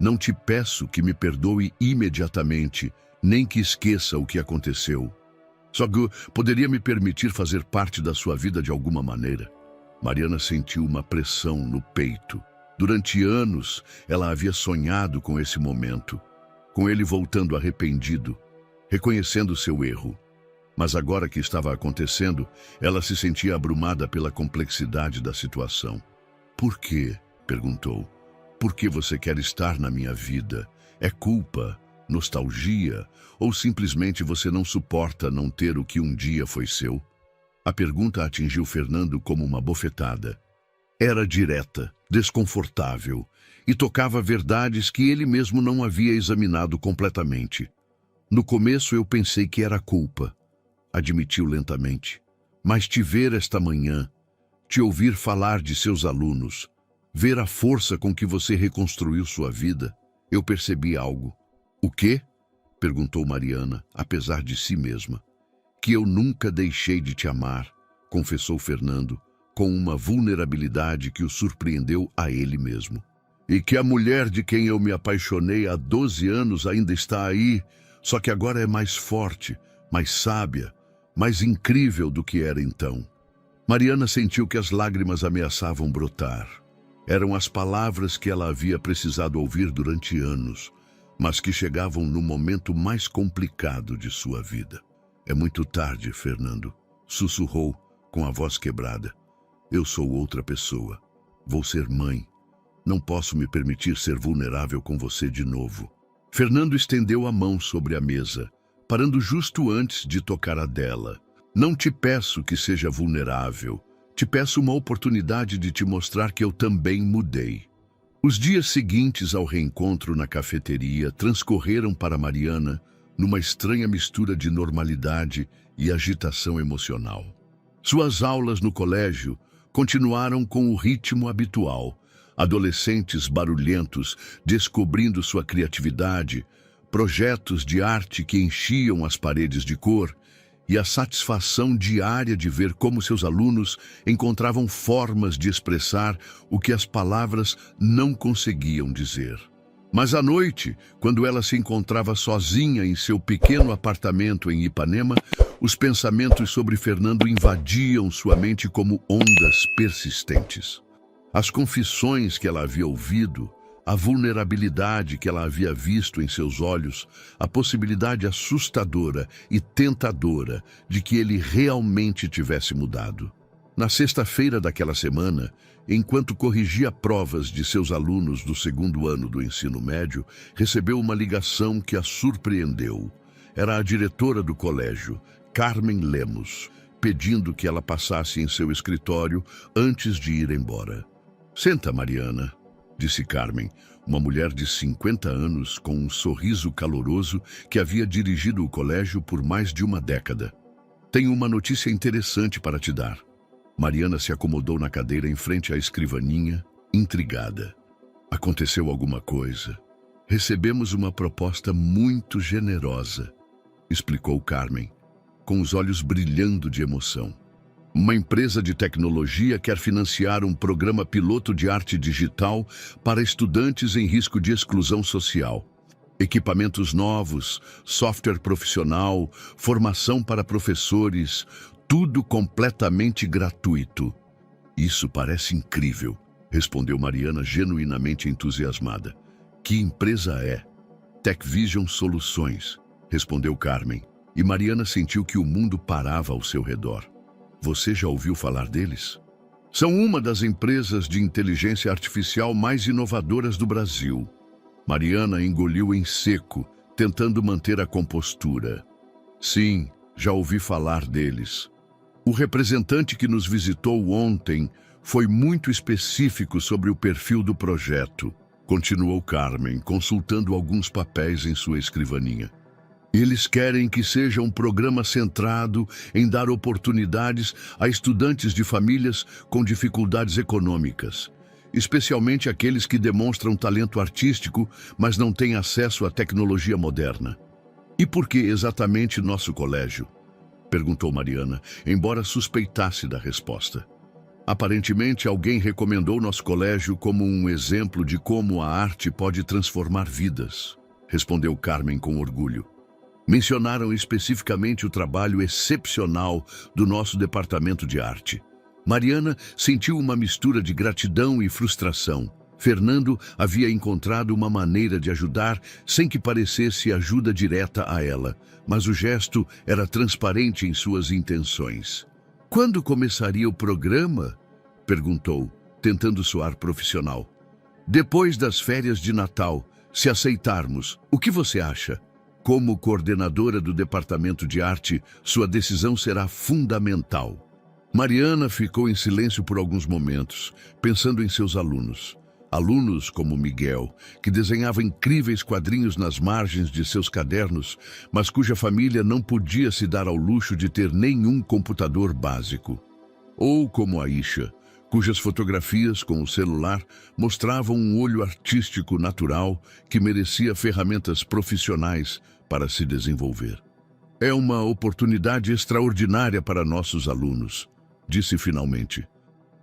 Não te peço que me perdoe imediatamente, nem que esqueça o que aconteceu. Só que poderia me permitir fazer parte da sua vida de alguma maneira. Mariana sentiu uma pressão no peito. Durante anos, ela havia sonhado com esse momento, com ele voltando arrependido, reconhecendo seu erro. Mas agora que estava acontecendo, ela se sentia abrumada pela complexidade da situação. Por quê? Perguntou. Por que você quer estar na minha vida? É culpa, nostalgia, ou simplesmente você não suporta não ter o que um dia foi seu? A pergunta atingiu Fernando como uma bofetada. Era direta, desconfortável, e tocava verdades que ele mesmo não havia examinado completamente. No começo eu pensei que era culpa, admitiu lentamente. Mas te ver esta manhã, te ouvir falar de seus alunos, ver a força com que você reconstruiu sua vida, eu percebi algo. O quê? Perguntou Mariana, apesar de si mesma. Que eu nunca deixei de te amar, confessou Fernando, com uma vulnerabilidade que o surpreendeu a ele mesmo. E que a mulher de quem eu me apaixonei há 12 anos ainda está aí, só que agora é mais forte, mais sábia, mais incrível do que era então. Mariana sentiu que as lágrimas ameaçavam brotar. Eram as palavras que ela havia precisado ouvir durante anos, mas que chegavam no momento mais complicado de sua vida. É muito tarde, Fernando, sussurrou com a voz quebrada. Eu sou outra pessoa. Vou ser mãe. Não posso me permitir ser vulnerável com você de novo. Fernando estendeu a mão sobre a mesa, parando justo antes de tocar a dela. Não te peço que seja vulnerável. Te peço uma oportunidade de te mostrar que eu também mudei. Os dias seguintes ao reencontro na cafeteria transcorreram para Mariana numa estranha mistura de normalidade e agitação emocional. Suas aulas no colégio continuaram com o ritmo habitual, adolescentes barulhentos descobrindo sua criatividade, projetos de arte que enchiam as paredes de cor e a satisfação diária de ver como seus alunos encontravam formas de expressar o que as palavras não conseguiam dizer. Mas à noite, quando ela se encontrava sozinha em seu pequeno apartamento em Ipanema, os pensamentos sobre Fernando invadiam sua mente como ondas persistentes. As confissões que ela havia ouvido, a vulnerabilidade que ela havia visto em seus olhos, a possibilidade assustadora e tentadora de que ele realmente tivesse mudado. Na sexta-feira daquela semana, enquanto corrigia provas de seus alunos do segundo ano do ensino médio, recebeu uma ligação que a surpreendeu. Era a diretora do colégio, Carmen Lemos, pedindo que ela passasse em seu escritório antes de ir embora. Senta, Mariana, disse Carmen, uma mulher de 50 anos com um sorriso caloroso que havia dirigido o colégio por mais de uma década. Tenho uma notícia interessante para te dar. Mariana se acomodou na cadeira em frente à escrivaninha, intrigada. Aconteceu alguma coisa. Recebemos uma proposta muito generosa, explicou Carmen, com os olhos brilhando de emoção. Uma empresa de tecnologia quer financiar um programa piloto de arte digital para estudantes em risco de exclusão social. Equipamentos novos, software profissional, formação para professores, tudo completamente gratuito. Isso parece incrível, respondeu Mariana genuinamente entusiasmada. Que empresa é? TechVision Soluções, respondeu Carmen, e Mariana sentiu que o mundo parava ao seu redor. Você já ouviu falar deles? São uma das empresas de inteligência artificial mais inovadoras do Brasil. Mariana engoliu em seco, tentando manter a compostura. Sim, já ouvi falar deles. O representante que nos visitou ontem foi muito específico sobre o perfil do projeto, continuou Carmen, consultando alguns papéis em sua escrivaninha. Eles querem que seja um programa centrado em dar oportunidades a estudantes de famílias com dificuldades econômicas, especialmente aqueles que demonstram talento artístico, mas não têm acesso à tecnologia moderna. E por que exatamente nosso colégio? Perguntou Mariana, embora suspeitasse da resposta. Aparentemente, alguém recomendou nosso colégio como um exemplo de como a arte pode transformar vidas, respondeu Carmen com orgulho. Mencionaram especificamente o trabalho excepcional do nosso departamento de arte. Mariana sentiu uma mistura de gratidão e frustração. Fernando havia encontrado uma maneira de ajudar sem que parecesse ajuda direta a ela, mas o gesto era transparente em suas intenções. Quando começaria o programa? Perguntou, tentando soar profissional. Depois das férias de Natal, se aceitarmos, o que você acha? Como coordenadora do departamento de arte, sua decisão será fundamental. Mariana ficou em silêncio por alguns momentos, pensando em seus alunos. Alunos como Miguel, que desenhava incríveis quadrinhos nas margens de seus cadernos, mas cuja família não podia se dar ao luxo de ter nenhum computador básico. Ou como Aisha, cujas fotografias com o celular mostravam um olho artístico natural que merecia ferramentas profissionais para se desenvolver. É uma oportunidade extraordinária para nossos alunos, disse finalmente.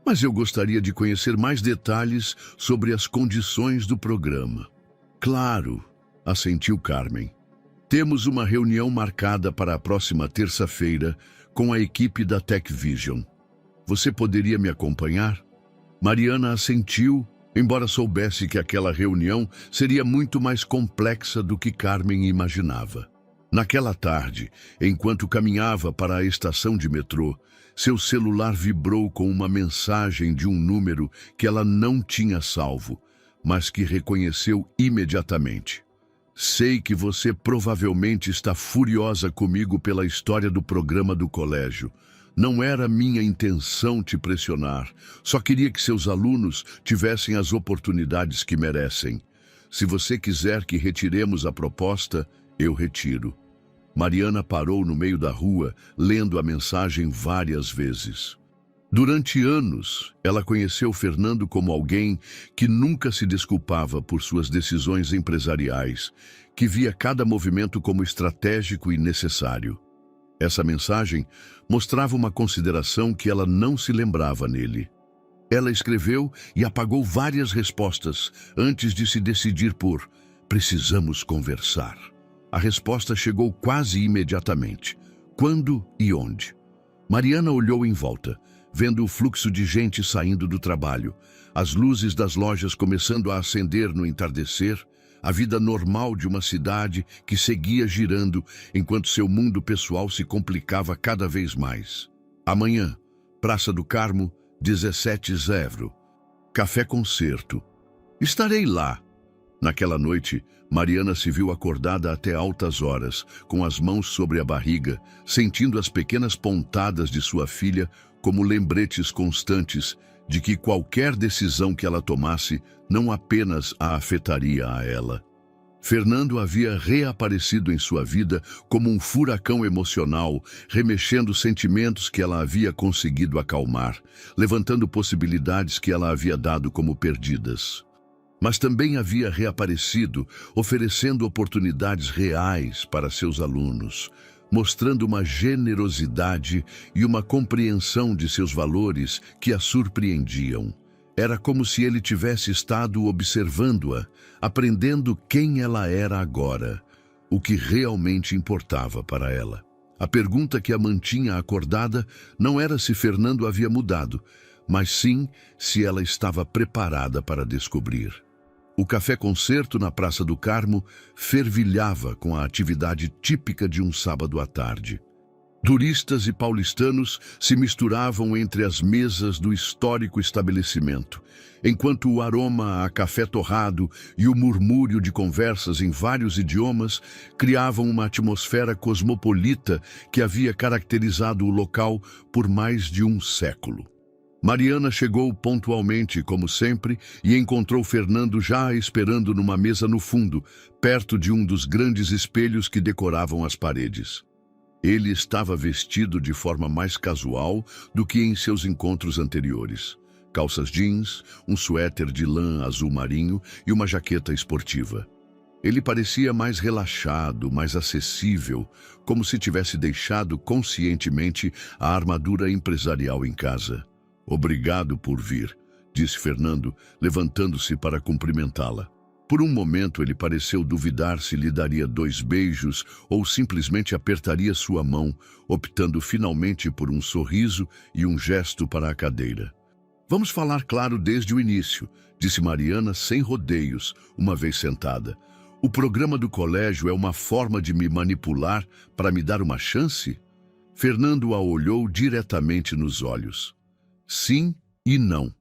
Mas eu gostaria de conhecer mais detalhes sobre as condições do programa. Claro, assentiu Carmen. Temos uma reunião marcada para a próxima terça-feira com a equipe da Tech Vision. Você poderia me acompanhar? Mariana assentiu, embora soubesse que aquela reunião seria muito mais complexa do que Carmen imaginava. Naquela tarde, enquanto caminhava para a estação de metrô, seu celular vibrou com uma mensagem de um número que ela não tinha salvo, mas que reconheceu imediatamente. Sei que você provavelmente está furiosa comigo pela história do programa do colégio. Não era minha intenção te pressionar, só queria que seus alunos tivessem as oportunidades que merecem. Se você quiser que retiremos a proposta, eu retiro. Mariana parou no meio da rua, lendo a mensagem várias vezes. Durante anos, ela conheceu Fernando como alguém que nunca se desculpava por suas decisões empresariais, que via cada movimento como estratégico e necessário. Essa mensagem mostrava uma consideração que ela não se lembrava nele. Ela escreveu e apagou várias respostas antes de se decidir por "precisamos conversar". A resposta chegou quase imediatamente. Quando e onde? Mariana olhou em volta, vendo o fluxo de gente saindo do trabalho, as luzes das lojas começando a acender no entardecer, a vida normal de uma cidade que seguia girando enquanto seu mundo pessoal se complicava cada vez mais. Amanhã, Praça do Carmo, 17h. Café Concerto. Estarei lá. Naquela noite, Mariana se viu acordada até altas horas, com as mãos sobre a barriga, sentindo as pequenas pontadas de sua filha como lembretes constantes de que qualquer decisão que ela tomasse não apenas a afetaria a ela. Fernando havia reaparecido em sua vida como um furacão emocional, remexendo sentimentos que ela havia conseguido acalmar, levantando possibilidades que ela havia dado como perdidas. Mas também havia reaparecido, oferecendo oportunidades reais para seus alunos, mostrando uma generosidade e uma compreensão de seus valores que a surpreendiam. Era como se ele tivesse estado observando-a, aprendendo quem ela era agora, o que realmente importava para ela. A pergunta que a mantinha acordada não era se Fernando havia mudado, mas sim se ela estava preparada para descobrir. O Café Concerto na Praça do Carmo fervilhava com a atividade típica de um sábado à tarde. Turistas e paulistanos se misturavam entre as mesas do histórico estabelecimento, enquanto o aroma a café torrado e o murmúrio de conversas em vários idiomas criavam uma atmosfera cosmopolita que havia caracterizado o local por mais de um século. Mariana chegou pontualmente, como sempre, e encontrou Fernando já esperando numa mesa no fundo, perto de um dos grandes espelhos que decoravam as paredes. Ele estava vestido de forma mais casual do que em seus encontros anteriores. Calças jeans, um suéter de lã azul marinho e uma jaqueta esportiva. Ele parecia mais relaxado, mais acessível, como se tivesse deixado conscientemente a armadura empresarial em casa. Obrigado por vir, disse Fernando, levantando-se para cumprimentá-la. Por um momento ele pareceu duvidar se lhe daria 2 beijos ou simplesmente apertaria sua mão, optando finalmente por um sorriso e um gesto para a cadeira. Vamos falar claro desde o início, disse Mariana sem rodeios, uma vez sentada. O programa do colégio é uma forma de me manipular para me dar uma chance? Fernando a olhou diretamente nos olhos. Sim e não,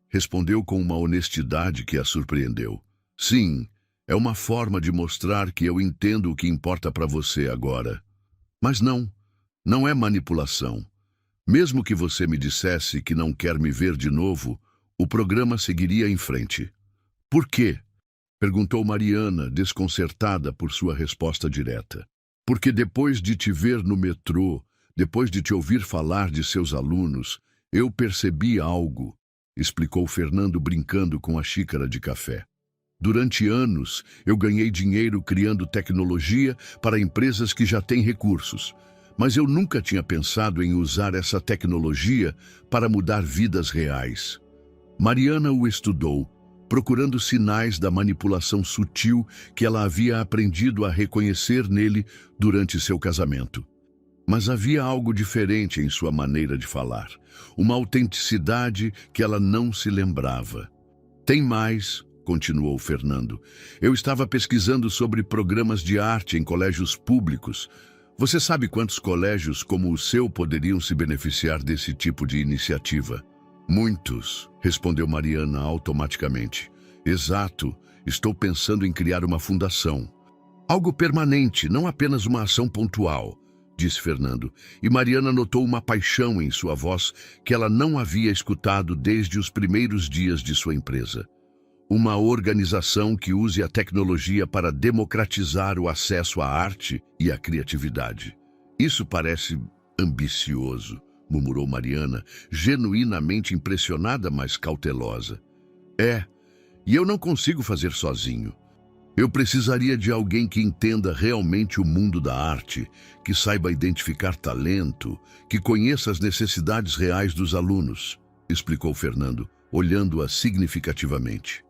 respondeu com uma honestidade que a surpreendeu. Sim, é uma forma de mostrar que eu entendo o que importa para você agora. Mas não é manipulação. Mesmo que você me dissesse que não quer me ver de novo, o programa seguiria em frente. Por quê? Perguntou Mariana, desconcertada por sua resposta direta. Porque depois de te ver no metrô, depois de te ouvir falar de seus alunos, eu percebi algo, explicou Fernando brincando com a xícara de café. Durante anos, eu ganhei dinheiro criando tecnologia para empresas que já têm recursos, mas eu nunca tinha pensado em usar essa tecnologia para mudar vidas reais. Mariana o estudou, procurando sinais da manipulação sutil que ela havia aprendido a reconhecer nele durante seu casamento. Mas havia algo diferente em sua maneira de falar, uma autenticidade que ela não se lembrava. Tem mais, continuou Fernando. Eu estava pesquisando sobre programas de arte em colégios públicos. Você sabe quantos colégios como o seu poderiam se beneficiar desse tipo de iniciativa? Muitos, respondeu Mariana automaticamente. Exato, estou pensando em criar uma fundação. Algo permanente, não apenas uma ação pontual, disse Fernando, e Mariana notou uma paixão em sua voz que ela não havia escutado desde os primeiros dias de sua empresa. Uma organização que use a tecnologia para democratizar o acesso à arte e à criatividade. Isso parece ambicioso, murmurou Mariana, genuinamente impressionada, mas cautelosa. E eu não consigo fazer sozinho. Eu precisaria de alguém que entenda realmente o mundo da arte, que saiba identificar talento, que conheça as necessidades reais dos alunos, explicou Fernando, olhando-a significativamente.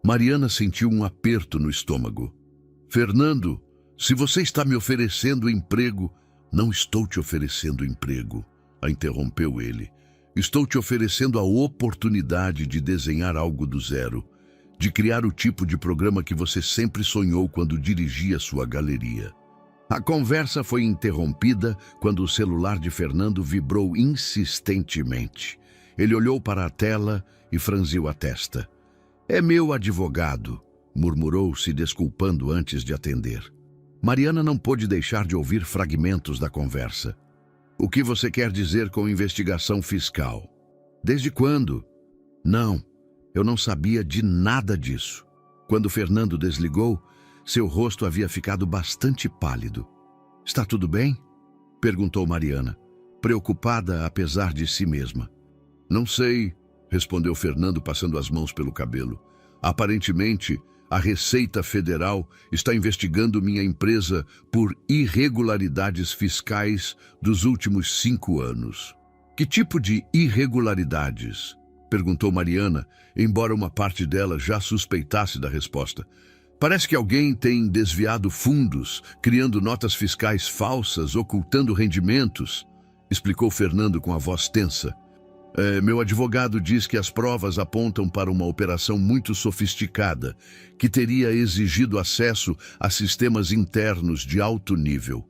Mariana sentiu um aperto no estômago. Fernando, se você está me oferecendo emprego... Não estou te oferecendo emprego, a interrompeu ele. Estou te oferecendo a oportunidade de desenhar algo do zero, de criar o tipo de programa que você sempre sonhou quando dirigia sua galeria. A conversa foi interrompida quando o celular de Fernando vibrou insistentemente. Ele olhou para a tela e franziu a testa. É meu advogado, murmurou, se desculpando antes de atender. Mariana não pôde deixar de ouvir fragmentos da conversa. O que você quer dizer com investigação fiscal? Desde quando? Não, eu não sabia de nada disso. Quando Fernando desligou, seu rosto havia ficado bastante pálido. Está tudo bem? Perguntou Mariana, preocupada apesar de si mesma. Não sei, respondeu Fernando passando as mãos pelo cabelo. Aparentemente, a Receita Federal está investigando minha empresa por irregularidades fiscais dos últimos 5 anos. Que tipo de irregularidades? Perguntou Mariana, embora uma parte dela já suspeitasse da resposta. Parece que alguém tem desviado fundos, criando notas fiscais falsas, ocultando rendimentos, explicou Fernando com a voz tensa. Meu advogado diz que as provas apontam para uma operação muito sofisticada, que teria exigido acesso a sistemas internos de alto nível.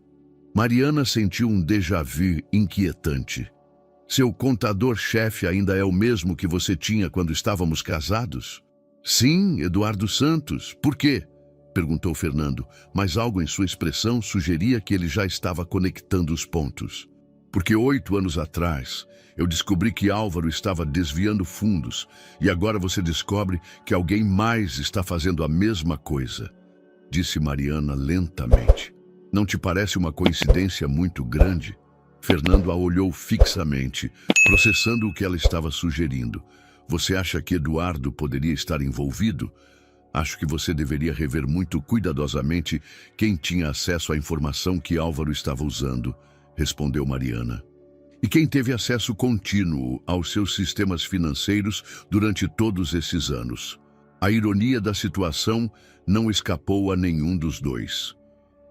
Mariana sentiu um déjà-vu inquietante. Seu contador-chefe ainda é o mesmo que você tinha quando estávamos casados? Sim, Eduardo Santos. Por quê? Perguntou Fernando, mas algo em sua expressão sugeria que ele já estava conectando os pontos. Porque 8 anos atrás, eu descobri que Álvaro estava desviando fundos e agora você descobre que alguém mais está fazendo a mesma coisa, disse Mariana lentamente. Não te parece uma coincidência muito grande? Fernando a olhou fixamente, processando o que ela estava sugerindo. Você acha que Eduardo poderia estar envolvido? Acho que você deveria rever muito cuidadosamente quem tinha acesso à informação que Álvaro estava usando, respondeu Mariana. E quem teve acesso contínuo aos seus sistemas financeiros durante todos esses anos. A ironia da situação não escapou a nenhum dos dois.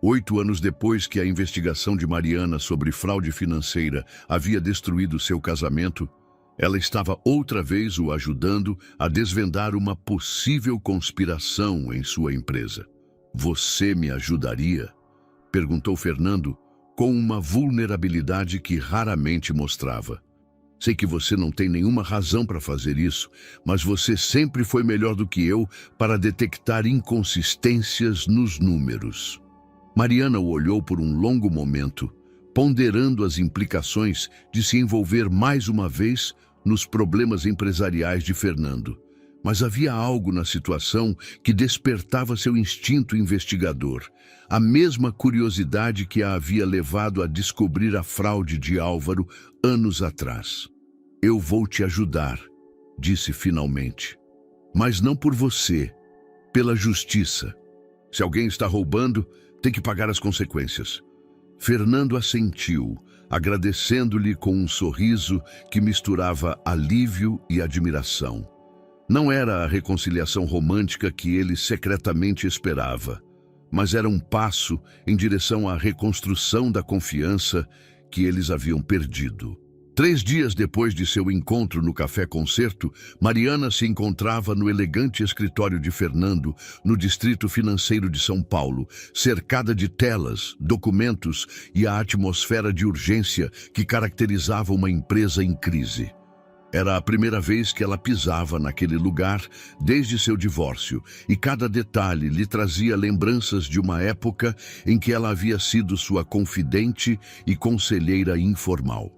8 anos depois que a investigação de Mariana sobre fraude financeira havia destruído seu casamento, ela estava outra vez o ajudando a desvendar uma possível conspiração em sua empresa. Você me ajudaria? Perguntou Fernando, com uma vulnerabilidade que raramente mostrava. Sei que você não tem nenhuma razão para fazer isso, mas você sempre foi melhor do que eu para detectar inconsistências nos números. Mariana o olhou por um longo momento, ponderando as implicações de se envolver mais uma vez nos problemas empresariais de Fernando. Mas havia algo na situação que despertava seu instinto investigador, a mesma curiosidade que a havia levado a descobrir a fraude de Álvaro anos atrás. Eu vou te ajudar, disse finalmente. Mas não por você, pela justiça. Se alguém está roubando, tem que pagar as consequências. Fernando assentiu, agradecendo-lhe com um sorriso que misturava alívio e admiração. Não era a reconciliação romântica que ele secretamente esperava, mas era um passo em direção à reconstrução da confiança que eles haviam perdido. 3 dias depois de seu encontro no café-concerto, Mariana se encontrava no elegante escritório de Fernando, no Distrito Financeiro de São Paulo, cercada de telas, documentos e a atmosfera de urgência que caracterizava uma empresa em crise. Era a primeira vez que ela pisava naquele lugar desde seu divórcio, e cada detalhe lhe trazia lembranças de uma época em que ela havia sido sua confidente e conselheira informal.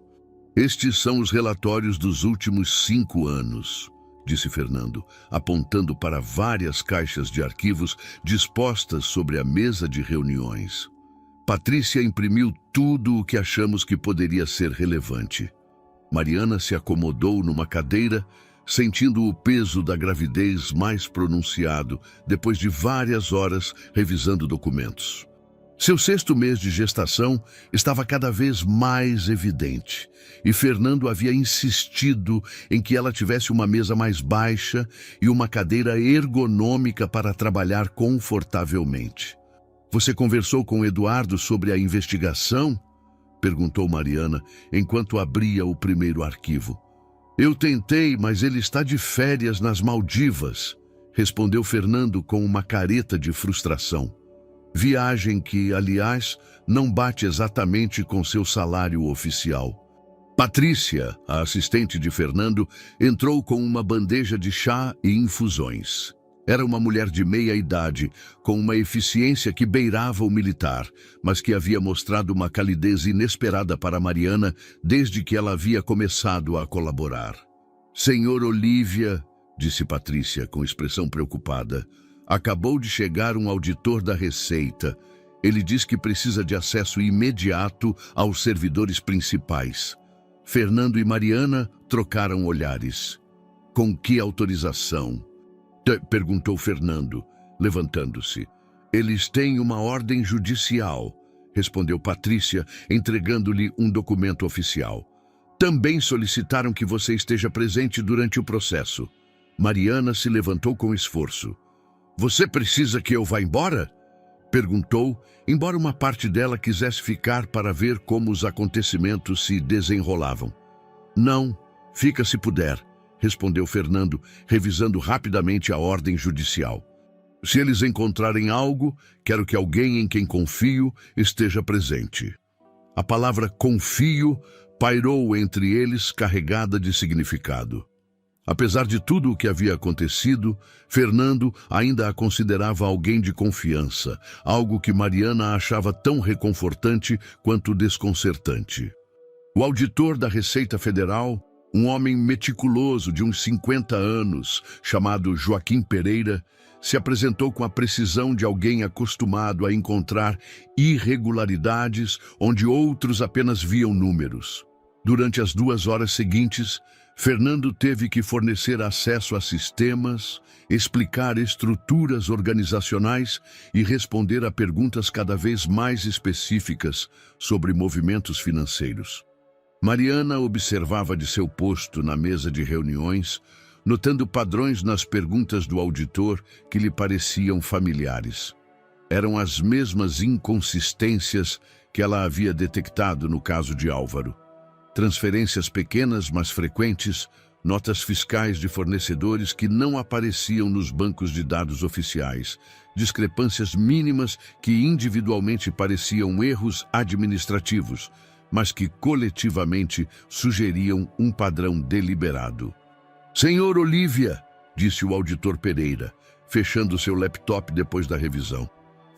Estes são os relatórios dos últimos 5 anos, disse Fernando, apontando para várias caixas de arquivos dispostas sobre a mesa de reuniões. Patrícia imprimiu tudo o que achamos que poderia ser relevante. Mariana se acomodou numa cadeira, sentindo o peso da gravidez mais pronunciado depois de várias horas revisando documentos. Seu 6º mês de gestação estava cada vez mais evidente, e Fernando havia insistido em que ela tivesse uma mesa mais baixa e uma cadeira ergonômica para trabalhar confortavelmente. Você conversou com Eduardo sobre a investigação? Perguntou Mariana, enquanto abria o primeiro arquivo. Eu tentei, mas ele está de férias nas Maldivas, respondeu Fernando com uma careta de frustração. Viagem que, aliás, não bate exatamente com seu salário oficial. Patrícia, a assistente de Fernando, entrou com uma bandeja de chá e infusões. Era uma mulher de meia idade, com uma eficiência que beirava o militar, mas que havia mostrado uma calidez inesperada para Mariana desde que ela havia começado a colaborar. Senhor Olívia, disse Patrícia com expressão preocupada, acabou de chegar um auditor da Receita. Ele diz que precisa de acesso imediato aos servidores principais. Fernando e Mariana trocaram olhares. Com que autorização? Perguntou Fernando, levantando-se. Eles têm uma ordem judicial, respondeu Patrícia, entregando-lhe um documento oficial. Também solicitaram que você esteja presente durante o processo. Mariana se levantou com esforço. Você precisa que eu vá embora? Perguntou, embora uma parte dela quisesse ficar para ver como os acontecimentos se desenrolavam. Não, fica se puder, respondeu Fernando, revisando rapidamente a ordem judicial. Se eles encontrarem algo, quero que alguém em quem confio esteja presente. A palavra confio pairou entre eles carregada de significado. Apesar de tudo o que havia acontecido, Fernando ainda a considerava alguém de confiança, algo que Mariana achava tão reconfortante quanto desconcertante. O auditor da Receita Federal, um homem meticuloso de uns 50 anos, chamado Joaquim Pereira, se apresentou com a precisão de alguém acostumado a encontrar irregularidades onde outros apenas viam números. Durante as 2 horas seguintes, Fernando teve que fornecer acesso a sistemas, explicar estruturas organizacionais e responder a perguntas cada vez mais específicas sobre movimentos financeiros. Mariana observava de seu posto na mesa de reuniões, notando padrões nas perguntas do auditor que lhe pareciam familiares. Eram as mesmas inconsistências que ela havia detectado no caso de Álvaro. Transferências pequenas, mas frequentes, notas fiscais de fornecedores que não apareciam nos bancos de dados oficiais, discrepâncias mínimas que individualmente pareciam erros administrativos, mas que coletivamente sugeriam um padrão deliberado. "Senhor Olívia", disse o auditor Pereira, fechando seu laptop depois da revisão,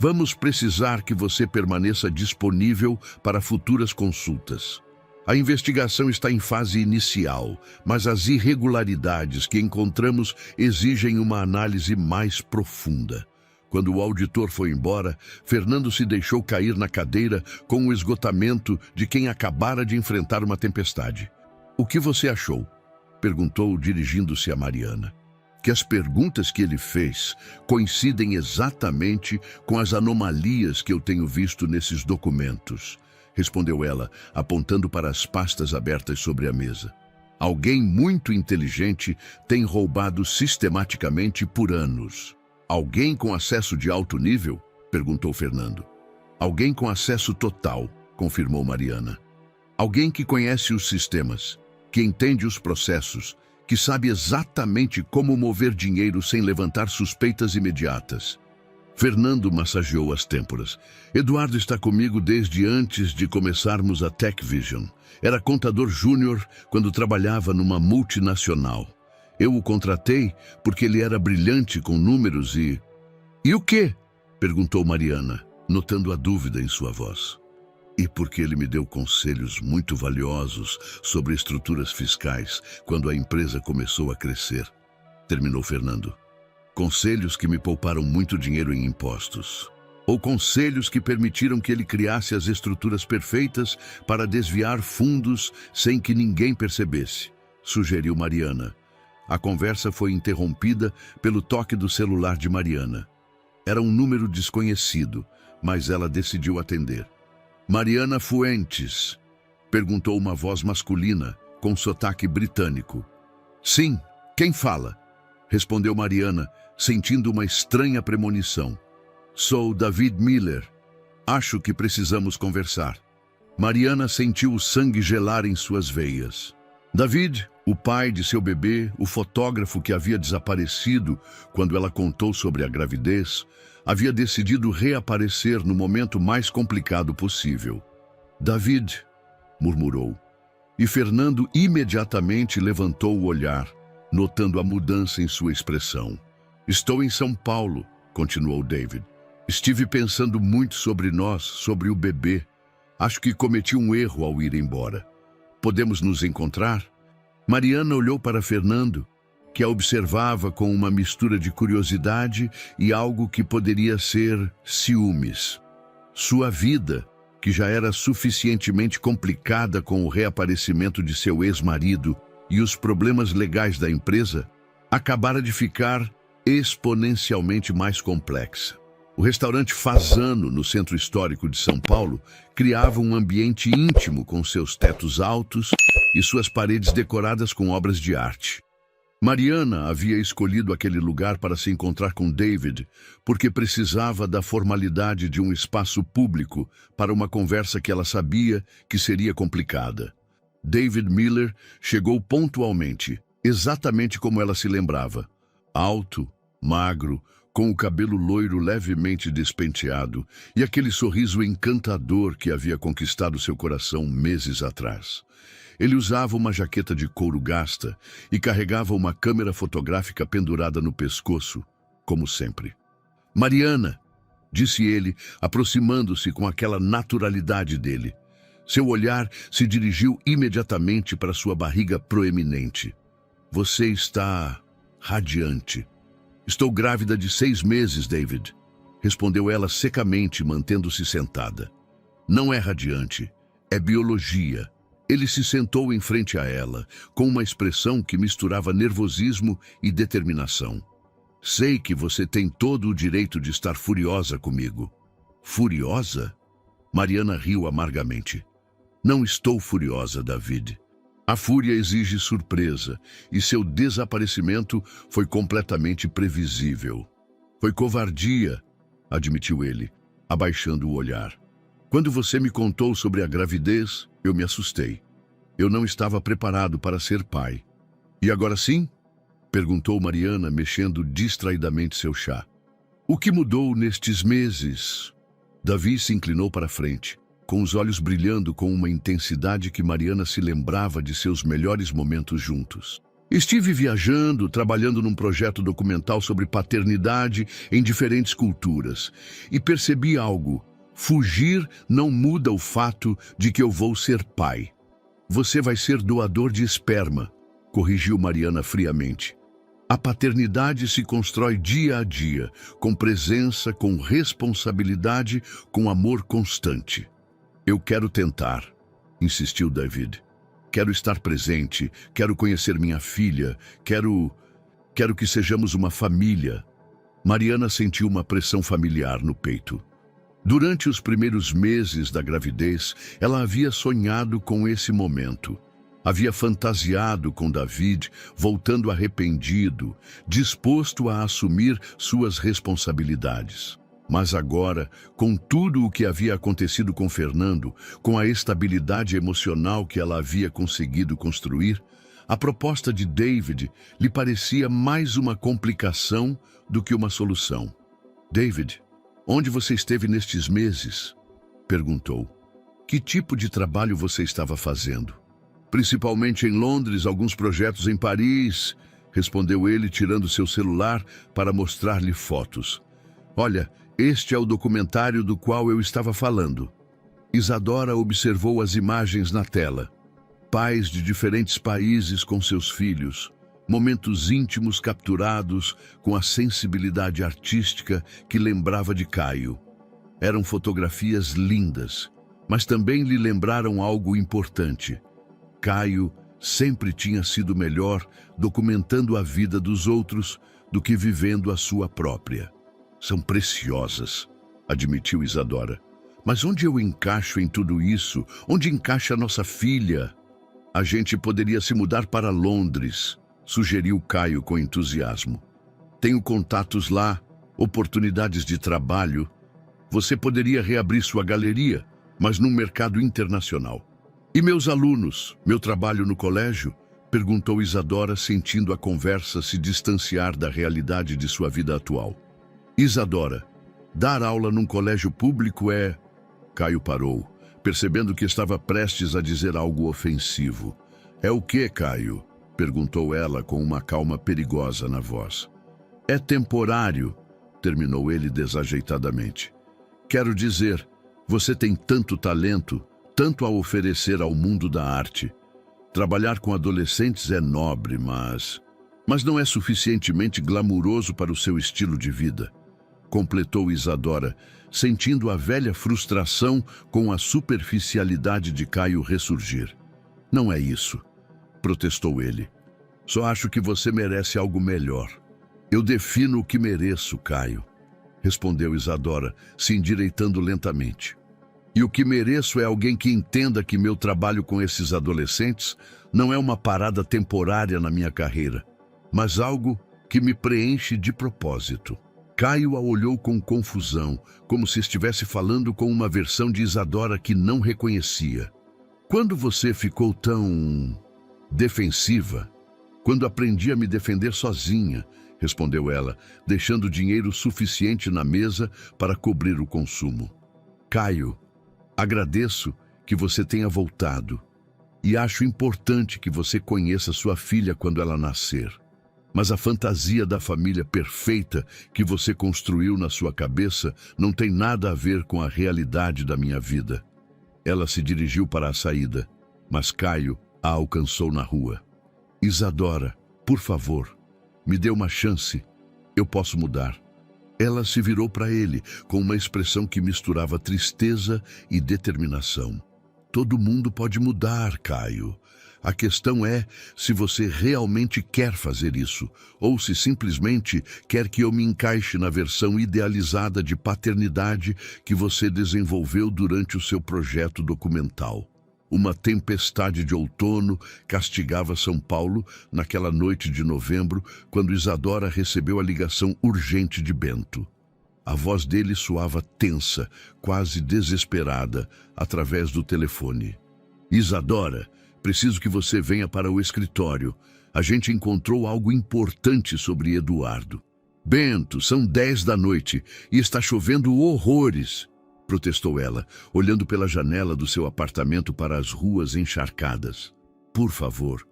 "vamos precisar que você permaneça disponível para futuras consultas. A investigação está em fase inicial, mas as irregularidades que encontramos exigem uma análise mais profunda." Quando o auditor foi embora, Fernando se deixou cair na cadeira com o esgotamento de quem acabara de enfrentar uma tempestade. "O que você achou?" perguntou, dirigindo-se a Mariana. "Que as perguntas que ele fez coincidem exatamente com as anomalias que eu tenho visto nesses documentos", respondeu ela, apontando para as pastas abertas sobre a mesa. "Alguém muito inteligente tem roubado sistematicamente por anos." "Alguém com acesso de alto nível?" perguntou Fernando. "Alguém com acesso total", confirmou Mariana. "Alguém que conhece os sistemas, que entende os processos, que sabe exatamente como mover dinheiro sem levantar suspeitas imediatas." Fernando massageou as têmporas. "Eduardo está comigo desde antes de começarmos a TechVision. Era contador júnior quando trabalhava numa multinacional. Eu o contratei porque ele era brilhante com números e... "E o quê?" perguntou Mariana, notando a dúvida em sua voz. "E porque ele me deu conselhos muito valiosos sobre estruturas fiscais quando a empresa começou a crescer", terminou Fernando. "Conselhos que me pouparam muito dinheiro em impostos. Ou conselhos que permitiram que ele criasse as estruturas perfeitas para desviar fundos sem que ninguém percebesse", sugeriu Mariana. A conversa foi interrompida pelo toque do celular de Mariana. Era um número desconhecido, mas ela decidiu atender. "Mariana Fuentes?", perguntou uma voz masculina, com sotaque britânico. "Sim, quem fala?", respondeu Mariana, sentindo uma estranha premonição. "Sou David Miller. Acho que precisamos conversar." Mariana sentiu o sangue gelar em suas veias. David, o pai de seu bebê, o fotógrafo que havia desaparecido quando ela contou sobre a gravidez, havia decidido reaparecer no momento mais complicado possível. "David", murmurou. E Fernando imediatamente levantou o olhar, notando a mudança em sua expressão. "Estou em São Paulo", continuou David. "Estive pensando muito sobre nós, sobre o bebê. Acho que cometi um erro ao ir embora. Podemos nos encontrar?" Mariana olhou para Fernando, que a observava com uma mistura de curiosidade e algo que poderia ser ciúmes. Sua vida, que já era suficientemente complicada com o reaparecimento de seu ex-marido e os problemas legais da empresa, acabara de ficar exponencialmente mais complexa. O restaurante Fasano, no centro histórico de São Paulo, criava um ambiente íntimo com seus tetos altos e suas paredes decoradas com obras de arte. Mariana havia escolhido aquele lugar para se encontrar com David porque precisava da formalidade de um espaço público para uma conversa que ela sabia que seria complicada. David Miller chegou pontualmente, exatamente como ela se lembrava. Alto, magro, com o cabelo loiro levemente despenteado e aquele sorriso encantador que havia conquistado seu coração meses atrás. Ele usava uma jaqueta de couro gasta e carregava uma câmera fotográfica pendurada no pescoço, como sempre. "Mariana", disse ele, aproximando-se com aquela naturalidade dele. Seu olhar se dirigiu imediatamente para sua barriga proeminente. "Você está radiante." "Estou grávida de 6 meses, David", respondeu ela secamente, mantendo-se sentada. "Não é radiante, é biologia", Ele se sentou em frente a ela, com uma expressão que misturava nervosismo e determinação. Sei que você tem todo o direito de estar furiosa comigo. Furiosa? Mariana riu amargamente. Não estou furiosa, David. A fúria exige surpresa, e seu desaparecimento foi completamente previsível. Foi covardia, admitiu ele, abaixando o olhar. Quando você me contou sobre a gravidez, eu me assustei. Eu não estava preparado para ser pai. E agora sim? Perguntou Mariana, mexendo distraidamente seu chá. O que mudou nestes meses? Davi se inclinou para a frente, com os olhos brilhando com uma intensidade que Mariana se lembrava de seus melhores momentos juntos. Estive viajando, trabalhando num projeto documental sobre paternidade em diferentes culturas, e percebi algo. Fugir não muda o fato de que eu vou ser pai. Você vai ser doador de esperma, corrigiu Mariana friamente. A paternidade se constrói dia a dia, com presença, com responsabilidade, com amor constante. Eu quero tentar, insistiu David. Quero estar presente, quero conhecer minha filha, quero que sejamos uma família. Mariana sentiu uma pressão familiar no peito. Durante os primeiros meses da gravidez, ela havia sonhado com esse momento. Havia fantasiado com David, voltando arrependido, disposto a assumir suas responsabilidades. Mas agora, com tudo o que havia acontecido com Fernando, com a estabilidade emocional que ela havia conseguido construir, a proposta de David lhe parecia mais uma complicação do que uma solução. David, onde você esteve nestes meses? Perguntou. Que tipo de trabalho você estava fazendo? Principalmente em Londres, alguns projetos em Paris, respondeu ele, tirando seu celular para mostrar-lhe fotos. Olha, este é o documentário do qual eu estava falando. Isadora observou as imagens na tela. Pais de diferentes países com seus filhos, momentos íntimos capturados com a sensibilidade artística que lembrava de Caio. Eram fotografias lindas, mas também lhe lembraram algo importante. Caio sempre tinha sido melhor documentando a vida dos outros do que vivendo a sua própria. São preciosas, admitiu Isadora. Mas onde eu encaixo em tudo isso? Onde encaixa nossa filha? A gente poderia se mudar para Londres, sugeriu Caio com entusiasmo. Tenho contatos lá, oportunidades de trabalho. Você poderia reabrir sua galeria, mas num mercado internacional. E meus alunos, meu trabalho no colégio? Perguntou Isadora, sentindo a conversa se distanciar da realidade de sua vida atual. Isadora, dar aula num colégio público é... Caio parou, percebendo que estava prestes a dizer algo ofensivo. É o que, Caio? Perguntou ela com uma calma perigosa na voz. É temporário, terminou ele desajeitadamente. Quero dizer, você tem tanto talento, tanto a oferecer ao mundo da arte. Trabalhar com adolescentes é nobre, mas não é suficientemente glamuroso para o seu estilo de vida. Completou Isadora, sentindo a velha frustração com a superficialidade de Caio ressurgir. Não é isso, protestou ele. Só acho que você merece algo melhor. Eu defino o que mereço, Caio, respondeu Isadora, se endireitando lentamente. E o que mereço é alguém que entenda que meu trabalho com esses adolescentes não é uma parada temporária na minha carreira, mas algo que me preenche de propósito. Caio a olhou com confusão, como se estivesse falando com uma versão de Isadora que não reconhecia. Quando você ficou tão... defensiva? Quando aprendi a me defender sozinha, respondeu ela, deixando dinheiro suficiente na mesa para cobrir o consumo. Caio, agradeço que você tenha voltado e acho importante que você conheça sua filha quando ela nascer. Mas a fantasia da família perfeita que você construiu na sua cabeça não tem nada a ver com a realidade da minha vida. Ela se dirigiu para a saída, mas Caio a alcançou na rua. Isadora, por favor, me dê uma chance. Eu posso mudar. Ela se virou para ele com uma expressão que misturava tristeza e determinação. Todo mundo pode mudar, Caio. A questão é se você realmente quer fazer isso, ou se simplesmente quer que eu me encaixe na versão idealizada de paternidade que você desenvolveu durante o seu projeto documental. Uma tempestade de outono castigava São Paulo naquela noite de novembro, quando Isadora recebeu a ligação urgente de Bento. A voz dele soava tensa, quase desesperada, através do telefone. Isadora, preciso que você venha para o escritório. A gente encontrou algo importante sobre Eduardo. Bento, são 10 da noite e está chovendo horrores, protestou ela, olhando pela janela do seu apartamento para as ruas encharcadas. Por favor.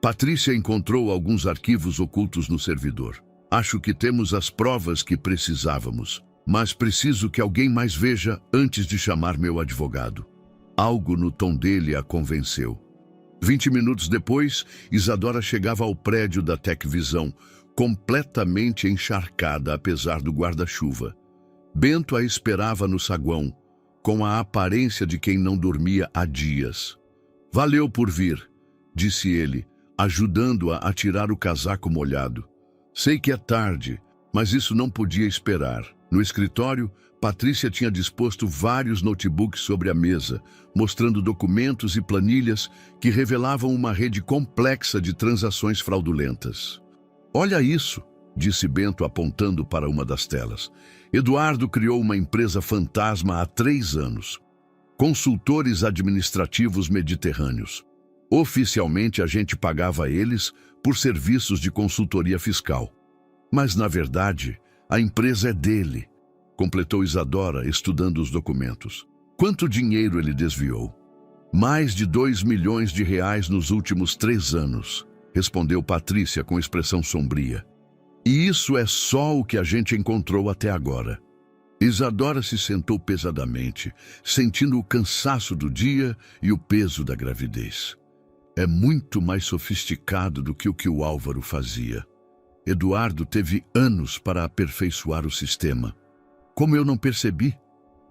Patrícia encontrou alguns arquivos ocultos no servidor. Acho que temos as provas que precisávamos, mas preciso que alguém mais veja antes de chamar meu advogado. Algo no tom dele a convenceu. 20 minutos depois, Isadora chegava ao prédio da Tecvisão, completamente encharcada apesar do guarda-chuva. Bento a esperava no saguão, com a aparência de quem não dormia há dias. Valeu por vir, disse ele, ajudando-a a tirar o casaco molhado. Sei que é tarde, mas isso não podia esperar. No escritório, Patrícia tinha disposto vários notebooks sobre a mesa, mostrando documentos e planilhas que revelavam uma rede complexa de transações fraudulentas. Olha isso, disse Bento apontando para uma das telas. Eduardo criou uma empresa fantasma há 3 anos. Consultores administrativos mediterrâneos. Oficialmente a gente pagava eles por serviços de consultoria fiscal. Mas, na verdade, a empresa é dele, completou Isadora, estudando os documentos. Quanto dinheiro ele desviou? Mais de 2 milhões de reais nos últimos 3 anos, respondeu Patrícia com expressão sombria. E isso é só o que a gente encontrou até agora. Isadora se sentou pesadamente, sentindo o cansaço do dia e o peso da gravidez. É muito mais sofisticado do que o Álvaro fazia. Eduardo teve anos para aperfeiçoar o sistema. Como eu não percebi?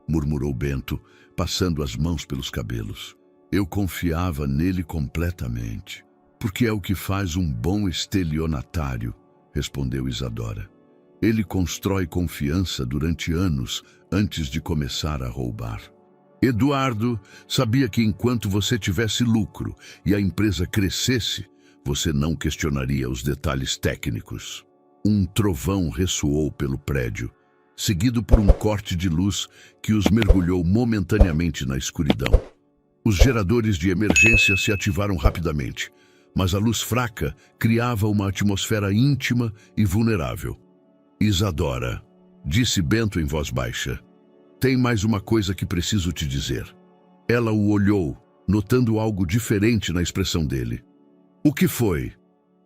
Murmurou Bento, passando as mãos pelos cabelos. Eu confiava nele completamente, porque é o que faz um bom estelionatário, respondeu Isadora. Ele constrói confiança durante anos antes de começar a roubar. Eduardo sabia que enquanto você tivesse lucro e a empresa crescesse, você não questionaria os detalhes técnicos. Um trovão ressoou pelo prédio, seguido por um corte de luz que os mergulhou momentaneamente na escuridão. Os geradores de emergência se ativaram rapidamente, mas a luz fraca criava uma atmosfera íntima e vulnerável. Isadora, disse Bento em voz baixa, tem mais uma coisa que preciso te dizer. Ela o olhou, notando algo diferente na expressão dele. O que foi?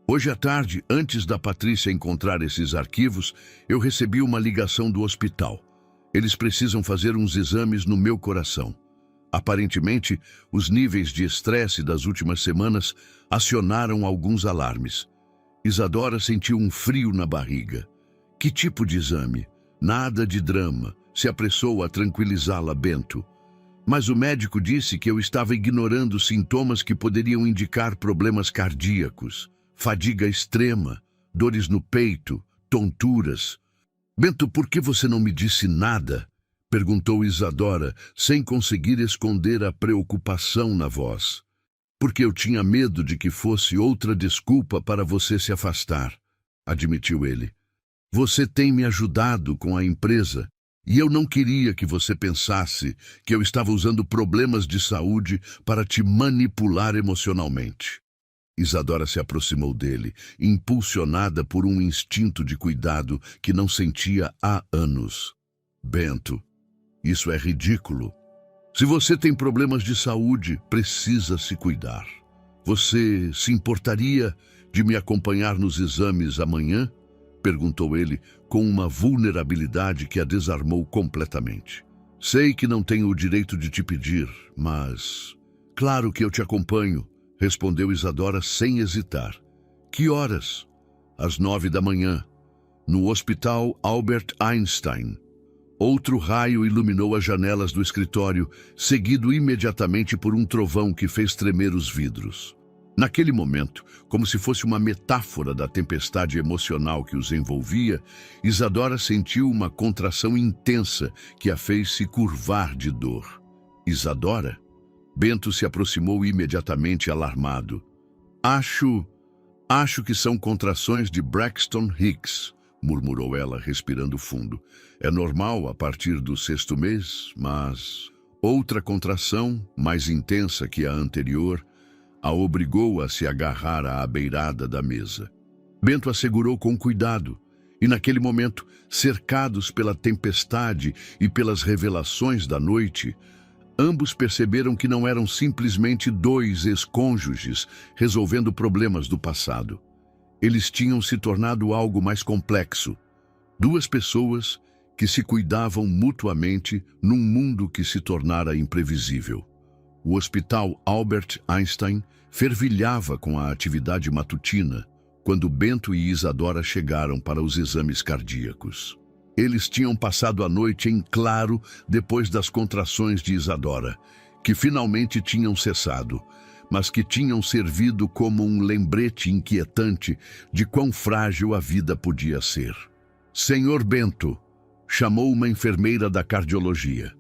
Hoje à tarde, antes da Patrícia encontrar esses arquivos, eu recebi uma ligação do hospital. Eles precisam fazer uns exames no meu coração. Aparentemente, os níveis de estresse das últimas semanas acionaram alguns alarmes. Isadora sentiu um frio na barriga. Que tipo de exame? Nada de drama. Se apressou a tranquilizá-la Bento. Mas o médico disse que eu estava ignorando sintomas que poderiam indicar problemas cardíacos, fadiga extrema, dores no peito, tonturas. Bento, por que você não me disse nada? Perguntou Isadora, sem conseguir esconder a preocupação na voz. Porque eu tinha medo de que fosse outra desculpa para você se afastar, admitiu ele. Você tem me ajudado com a empresa. E eu não queria que você pensasse que eu estava usando problemas de saúde para te manipular emocionalmente. Isadora se aproximou dele, impulsionada por um instinto de cuidado que não sentia há anos. Bento, isso é ridículo. Se você tem problemas de saúde, precisa se cuidar. Você se importaria de me acompanhar nos exames amanhã? Perguntou ele com uma vulnerabilidade que a desarmou completamente. Sei que não tenho o direito de te pedir, mas... Claro que eu te acompanho, respondeu Isadora sem hesitar. Que horas? Às 9 da manhã, no Hospital Albert Einstein. Outro raio iluminou as janelas do escritório, seguido imediatamente por um trovão que fez tremer os vidros. Naquele momento, como se fosse uma metáfora da tempestade emocional que os envolvia, Isadora sentiu uma contração intensa que a fez se curvar de dor. Isadora? Bento se aproximou imediatamente alarmado. Acho que são contrações de Braxton Hicks, murmurou ela, respirando fundo. É normal a partir do 6º mês, mas... Outra contração, mais intensa que a anterior, a obrigou a se agarrar à beirada da mesa. Bento a segurou com cuidado, e naquele momento, cercados pela tempestade e pelas revelações da noite, ambos perceberam que não eram simplesmente dois ex-cônjuges resolvendo problemas do passado. Eles tinham se tornado algo mais complexo. Duas pessoas que se cuidavam mutuamente num mundo que se tornara imprevisível. O Hospital Albert Einstein fervilhava com a atividade matutina quando Bento e Isadora chegaram para os exames cardíacos. Eles tinham passado a noite em claro depois das contrações de Isadora, que finalmente tinham cessado, mas que tinham servido como um lembrete inquietante de quão frágil a vida podia ser. Senhor Bento, chamou uma enfermeira da cardiologia.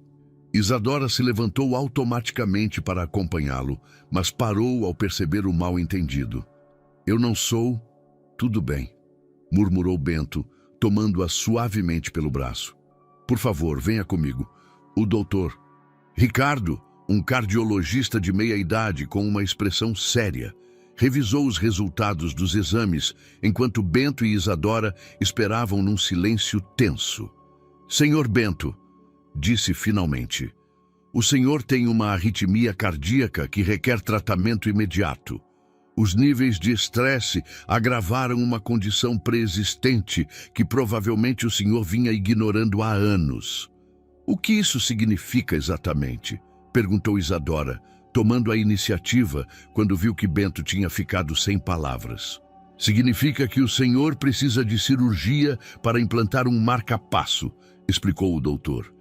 Isadora se levantou automaticamente para acompanhá-lo, mas parou ao perceber o mal-entendido. Eu não sou... Tudo bem, murmurou Bento, tomando-a suavemente pelo braço. Por favor, venha comigo. O doutor Ricardo, um cardiologista de meia-idade com uma expressão séria, revisou os resultados dos exames enquanto Bento e Isadora esperavam num silêncio tenso. Senhor Bento, disse finalmente, o senhor tem uma arritmia cardíaca que requer tratamento imediato. Os níveis de estresse agravaram uma condição pré-existente que provavelmente o senhor vinha ignorando há anos. O que isso significa exatamente? Perguntou Isadora, tomando a iniciativa quando viu que Bento tinha ficado sem palavras. Significa que o senhor precisa de cirurgia para implantar um marca-passo, explicou o doutor.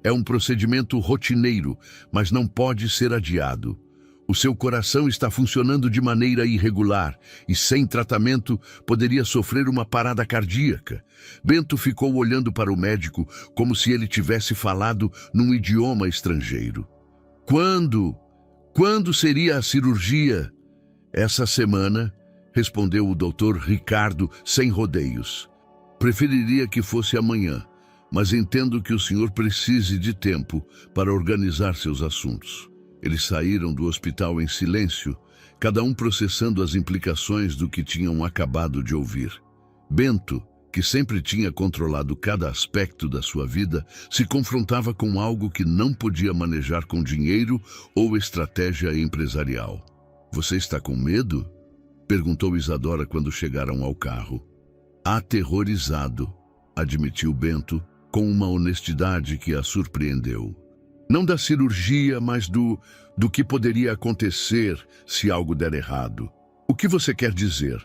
É um procedimento rotineiro, mas não pode ser adiado. O seu coração está funcionando de maneira irregular e, sem tratamento, poderia sofrer uma parada cardíaca. Bento ficou olhando para o médico como se ele tivesse falado num idioma estrangeiro. Quando? Quando seria a cirurgia? Essa semana, respondeu o doutor Ricardo sem rodeios. Preferiria que fosse amanhã, mas entendo que o senhor precise de tempo para organizar seus assuntos. Eles saíram do hospital em silêncio, cada um processando as implicações do que tinham acabado de ouvir. Bento, que sempre tinha controlado cada aspecto da sua vida, se confrontava com algo que não podia manejar com dinheiro ou estratégia empresarial. Você está com medo? Perguntou Isadora quando chegaram ao carro. Aterrorizado, admitiu Bento, com uma honestidade que a surpreendeu. Não da cirurgia, mas do que poderia acontecer se algo der errado. O que você quer dizer?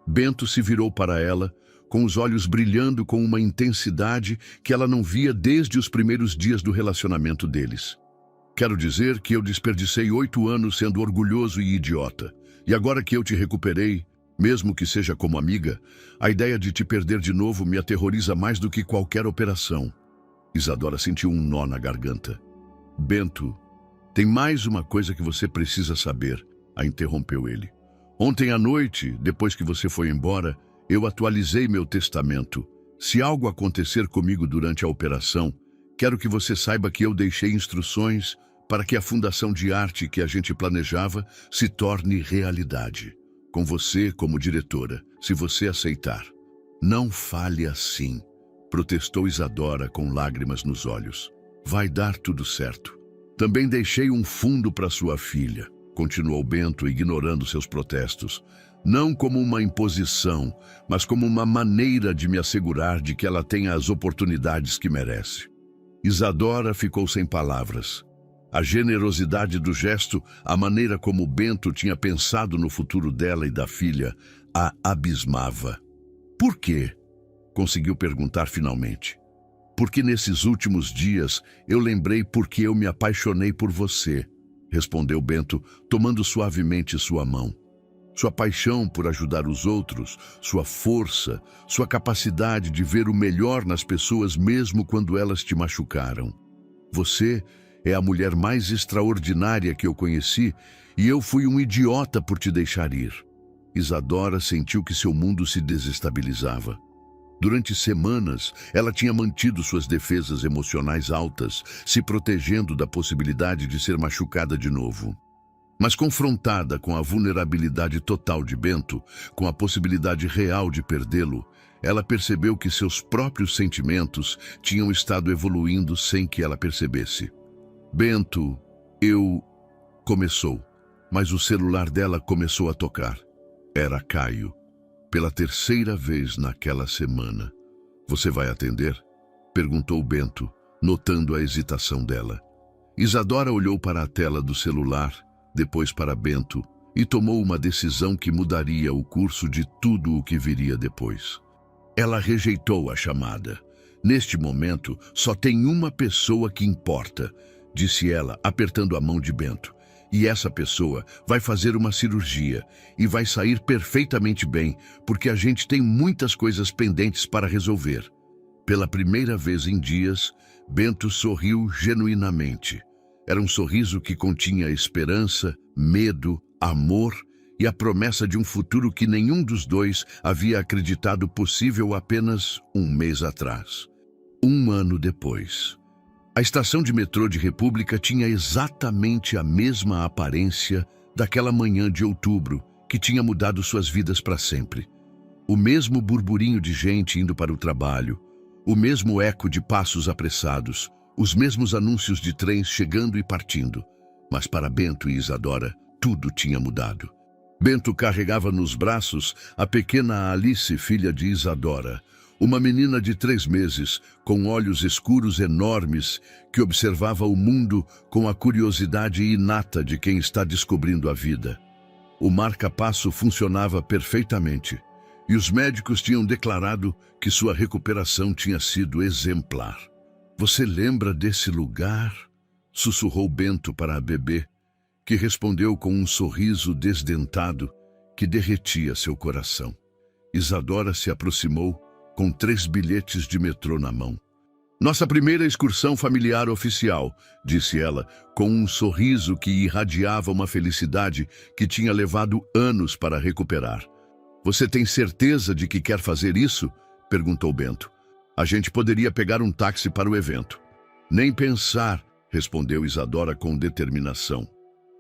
Bento se virou para ela, com os olhos brilhando com uma intensidade que ela não via desde os primeiros dias do relacionamento deles. Quero dizer que eu desperdicei 8 anos sendo orgulhoso e idiota. E agora que eu te recuperei, mesmo que seja como amiga, a ideia de te perder de novo me aterroriza mais do que qualquer operação. Isadora sentiu um nó na garganta. Bento, tem mais uma coisa que você precisa saber, a interrompeu ele. Ontem à noite, depois que você foi embora, eu atualizei meu testamento. Se algo acontecer comigo durante a operação, quero que você saiba que eu deixei instruções para que a fundação de arte que a gente planejava se torne realidade. Com você como diretora, se você aceitar. Não fale assim, protestou Isadora com lágrimas nos olhos. Vai dar tudo certo. Também deixei um fundo para sua filha, continuou Bento, ignorando seus protestos. Não como uma imposição, mas como uma maneira de me assegurar de que ela tenha as oportunidades que merece. Isadora ficou sem palavras. A generosidade do gesto, a maneira como Bento tinha pensado no futuro dela e da filha, a abismava. Por quê? Conseguiu perguntar finalmente. Porque nesses últimos dias eu lembrei porque eu me apaixonei por você, respondeu Bento, tomando suavemente sua mão. Sua paixão por ajudar os outros, sua força, sua capacidade de ver o melhor nas pessoas mesmo quando elas te machucaram. Você é a mulher mais extraordinária que eu conheci e eu fui um idiota por te deixar ir. Isadora sentiu que seu mundo se desestabilizava. Durante semanas, ela tinha mantido suas defesas emocionais altas, se protegendo da possibilidade de ser machucada de novo. Mas confrontada com a vulnerabilidade total de Bento, com a possibilidade real de perdê-lo, ela percebeu que seus próprios sentimentos tinham estado evoluindo sem que ela percebesse. Bento, começou, mas o celular dela começou a tocar. Era Caio. Pela terceira vez naquela semana. Você vai atender? Perguntou Bento, notando a hesitação dela. Isadora olhou para a tela do celular, depois para Bento, e tomou uma decisão que mudaria o curso de tudo o que viria depois. Ela rejeitou a chamada. Neste momento, só tem uma pessoa que importa, disse ela, apertando a mão de Bento. E essa pessoa vai fazer uma cirurgia e vai sair perfeitamente bem, porque a gente tem muitas coisas pendentes para resolver. Pela primeira vez em dias, Bento sorriu genuinamente. Era um sorriso que continha esperança, medo, amor e a promessa de um futuro que nenhum dos dois havia acreditado possível apenas um mês atrás. Um ano depois. A estação de metrô de República tinha exatamente a mesma aparência daquela manhã de outubro que tinha mudado suas vidas para sempre. O mesmo burburinho de gente indo para o trabalho, o mesmo eco de passos apressados, os mesmos anúncios de trens chegando e partindo. Mas para Bento e Isadora, tudo tinha mudado. Bento carregava nos braços a pequena Alice, filha de Isadora, uma menina de 3 meses, com olhos escuros enormes, que observava o mundo com a curiosidade inata de quem está descobrindo a vida. O marca-passo funcionava perfeitamente, e os médicos tinham declarado que sua recuperação tinha sido exemplar. Você lembra desse lugar? Sussurrou Bento para a bebê, que respondeu com um sorriso desdentado que derretia seu coração. Isadora se aproximou, com 3 bilhetes de metrô na mão. Nossa primeira excursão familiar oficial, disse ela, com um sorriso que irradiava uma felicidade que tinha levado anos para recuperar. Você tem certeza de que quer fazer isso? Perguntou Bento. A gente poderia pegar um táxi para o evento. Nem pensar, respondeu Isadora com determinação.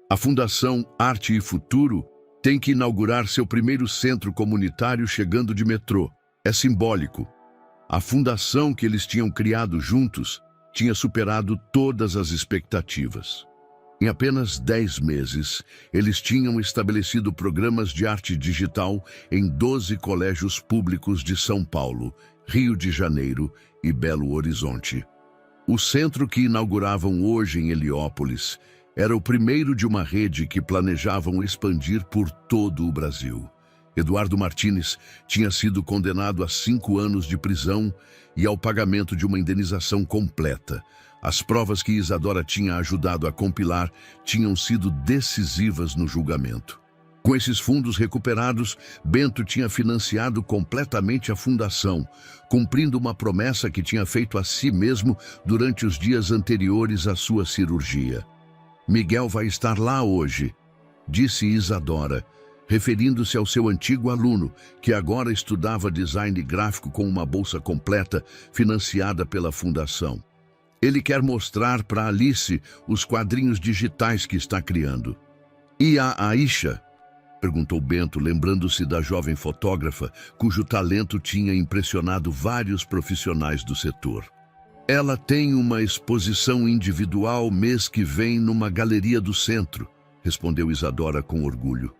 A Fundação Arte e Futuro tem que inaugurar seu primeiro centro comunitário chegando de metrô. É simbólico. A fundação que eles tinham criado juntos tinha superado todas as expectativas. Em apenas 10 meses, eles tinham estabelecido programas de arte digital em 12 colégios públicos de São Paulo, Rio de Janeiro e Belo Horizonte. O centro que inauguravam hoje em Heliópolis era o primeiro de uma rede que planejavam expandir por todo o Brasil. Eduardo Martins tinha sido condenado a 5 anos de prisão e ao pagamento de uma indenização completa. As provas que Isadora tinha ajudado a compilar tinham sido decisivas no julgamento. Com esses fundos recuperados, Bento tinha financiado completamente a fundação, cumprindo uma promessa que tinha feito a si mesmo durante os dias anteriores à sua cirurgia. Miguel vai estar lá hoje, disse Isadora, referindo-se ao seu antigo aluno, que agora estudava design gráfico com uma bolsa completa financiada pela fundação. Ele quer mostrar para Alice os quadrinhos digitais que está criando. E a Aisha? Perguntou Bento, lembrando-se da jovem fotógrafa, cujo talento tinha impressionado vários profissionais do setor. Ela tem uma exposição individual mês que vem numa galeria do centro, respondeu Isadora com orgulho.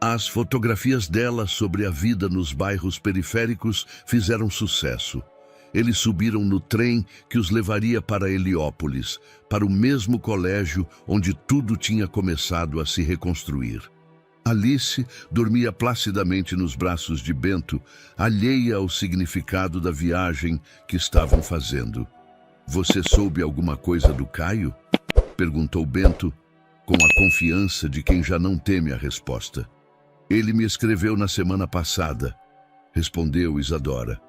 As fotografias dela sobre a vida nos bairros periféricos fizeram sucesso. Eles subiram no trem que os levaria para Heliópolis, para o mesmo colégio onde tudo tinha começado a se reconstruir. Alice dormia placidamente nos braços de Bento, alheia ao significado da viagem que estavam fazendo. "Você soube alguma coisa do Caio?" perguntou Bento, com a confiança de quem já não teme a resposta. "Ele me escreveu na semana passada", respondeu Isadora.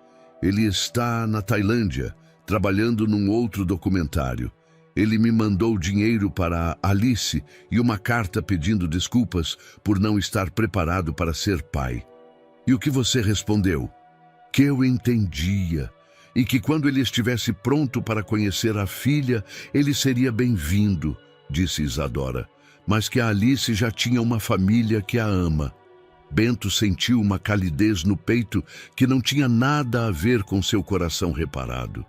"Ele está na Tailândia, trabalhando num outro documentário. Ele me mandou dinheiro para a Alice e uma carta pedindo desculpas por não estar preparado para ser pai." "E o que você respondeu?" "Que eu entendia e que quando ele estivesse pronto para conhecer a filha, ele seria bem-vindo", disse Isadora, "mas que a Alice já tinha uma família que a ama." Bento sentiu uma calidez no peito que não tinha nada a ver com seu coração reparado.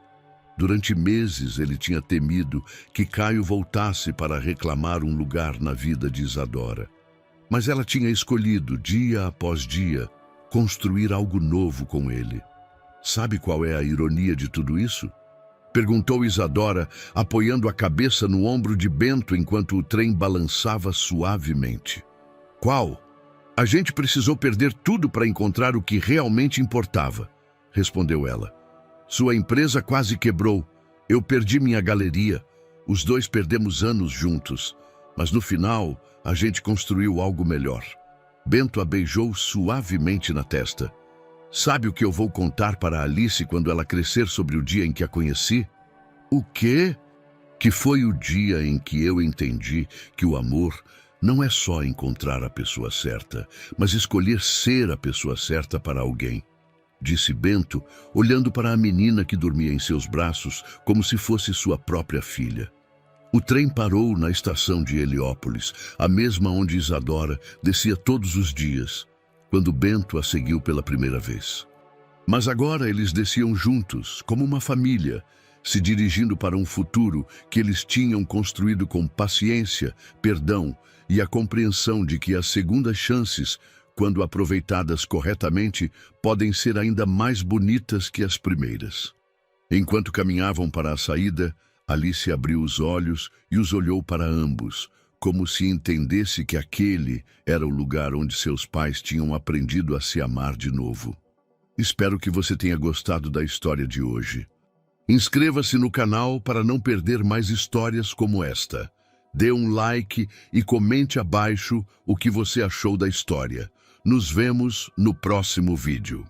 Durante meses ele tinha temido que Caio voltasse para reclamar um lugar na vida de Isadora. Mas ela tinha escolhido, dia após dia, construir algo novo com ele. "Sabe qual é a ironia de tudo isso?" perguntou Isadora, apoiando a cabeça no ombro de Bento enquanto o trem balançava suavemente. "Qual?" "A gente precisou perder tudo para encontrar o que realmente importava", respondeu ela. "Sua empresa quase quebrou. Eu perdi minha galeria. Os dois perdemos anos juntos. Mas no final, a gente construiu algo melhor." Bento a beijou suavemente na testa. "Sabe o que eu vou contar para Alice quando ela crescer sobre o dia em que a conheci?" "O quê?" "Que foi o dia em que eu entendi que o amor não é só encontrar a pessoa certa, mas escolher ser a pessoa certa para alguém", disse Bento, olhando para a menina que dormia em seus braços como se fosse sua própria filha. O trem parou na estação de Heliópolis, a mesma onde Isadora descia todos os dias, quando Bento a seguiu pela primeira vez. Mas agora eles desciam juntos, como uma família, se dirigindo para um futuro que eles tinham construído com paciência, perdão e a compreensão de que as segundas chances, quando aproveitadas corretamente, podem ser ainda mais bonitas que as primeiras. Enquanto caminhavam para a saída, Alice abriu os olhos e os olhou para ambos, como se entendesse que aquele era o lugar onde seus pais tinham aprendido a se amar de novo. Espero que você tenha gostado da história de hoje. Inscreva-se no canal para não perder mais histórias como esta. Dê um like e comente abaixo o que você achou da história. Nos vemos no próximo vídeo.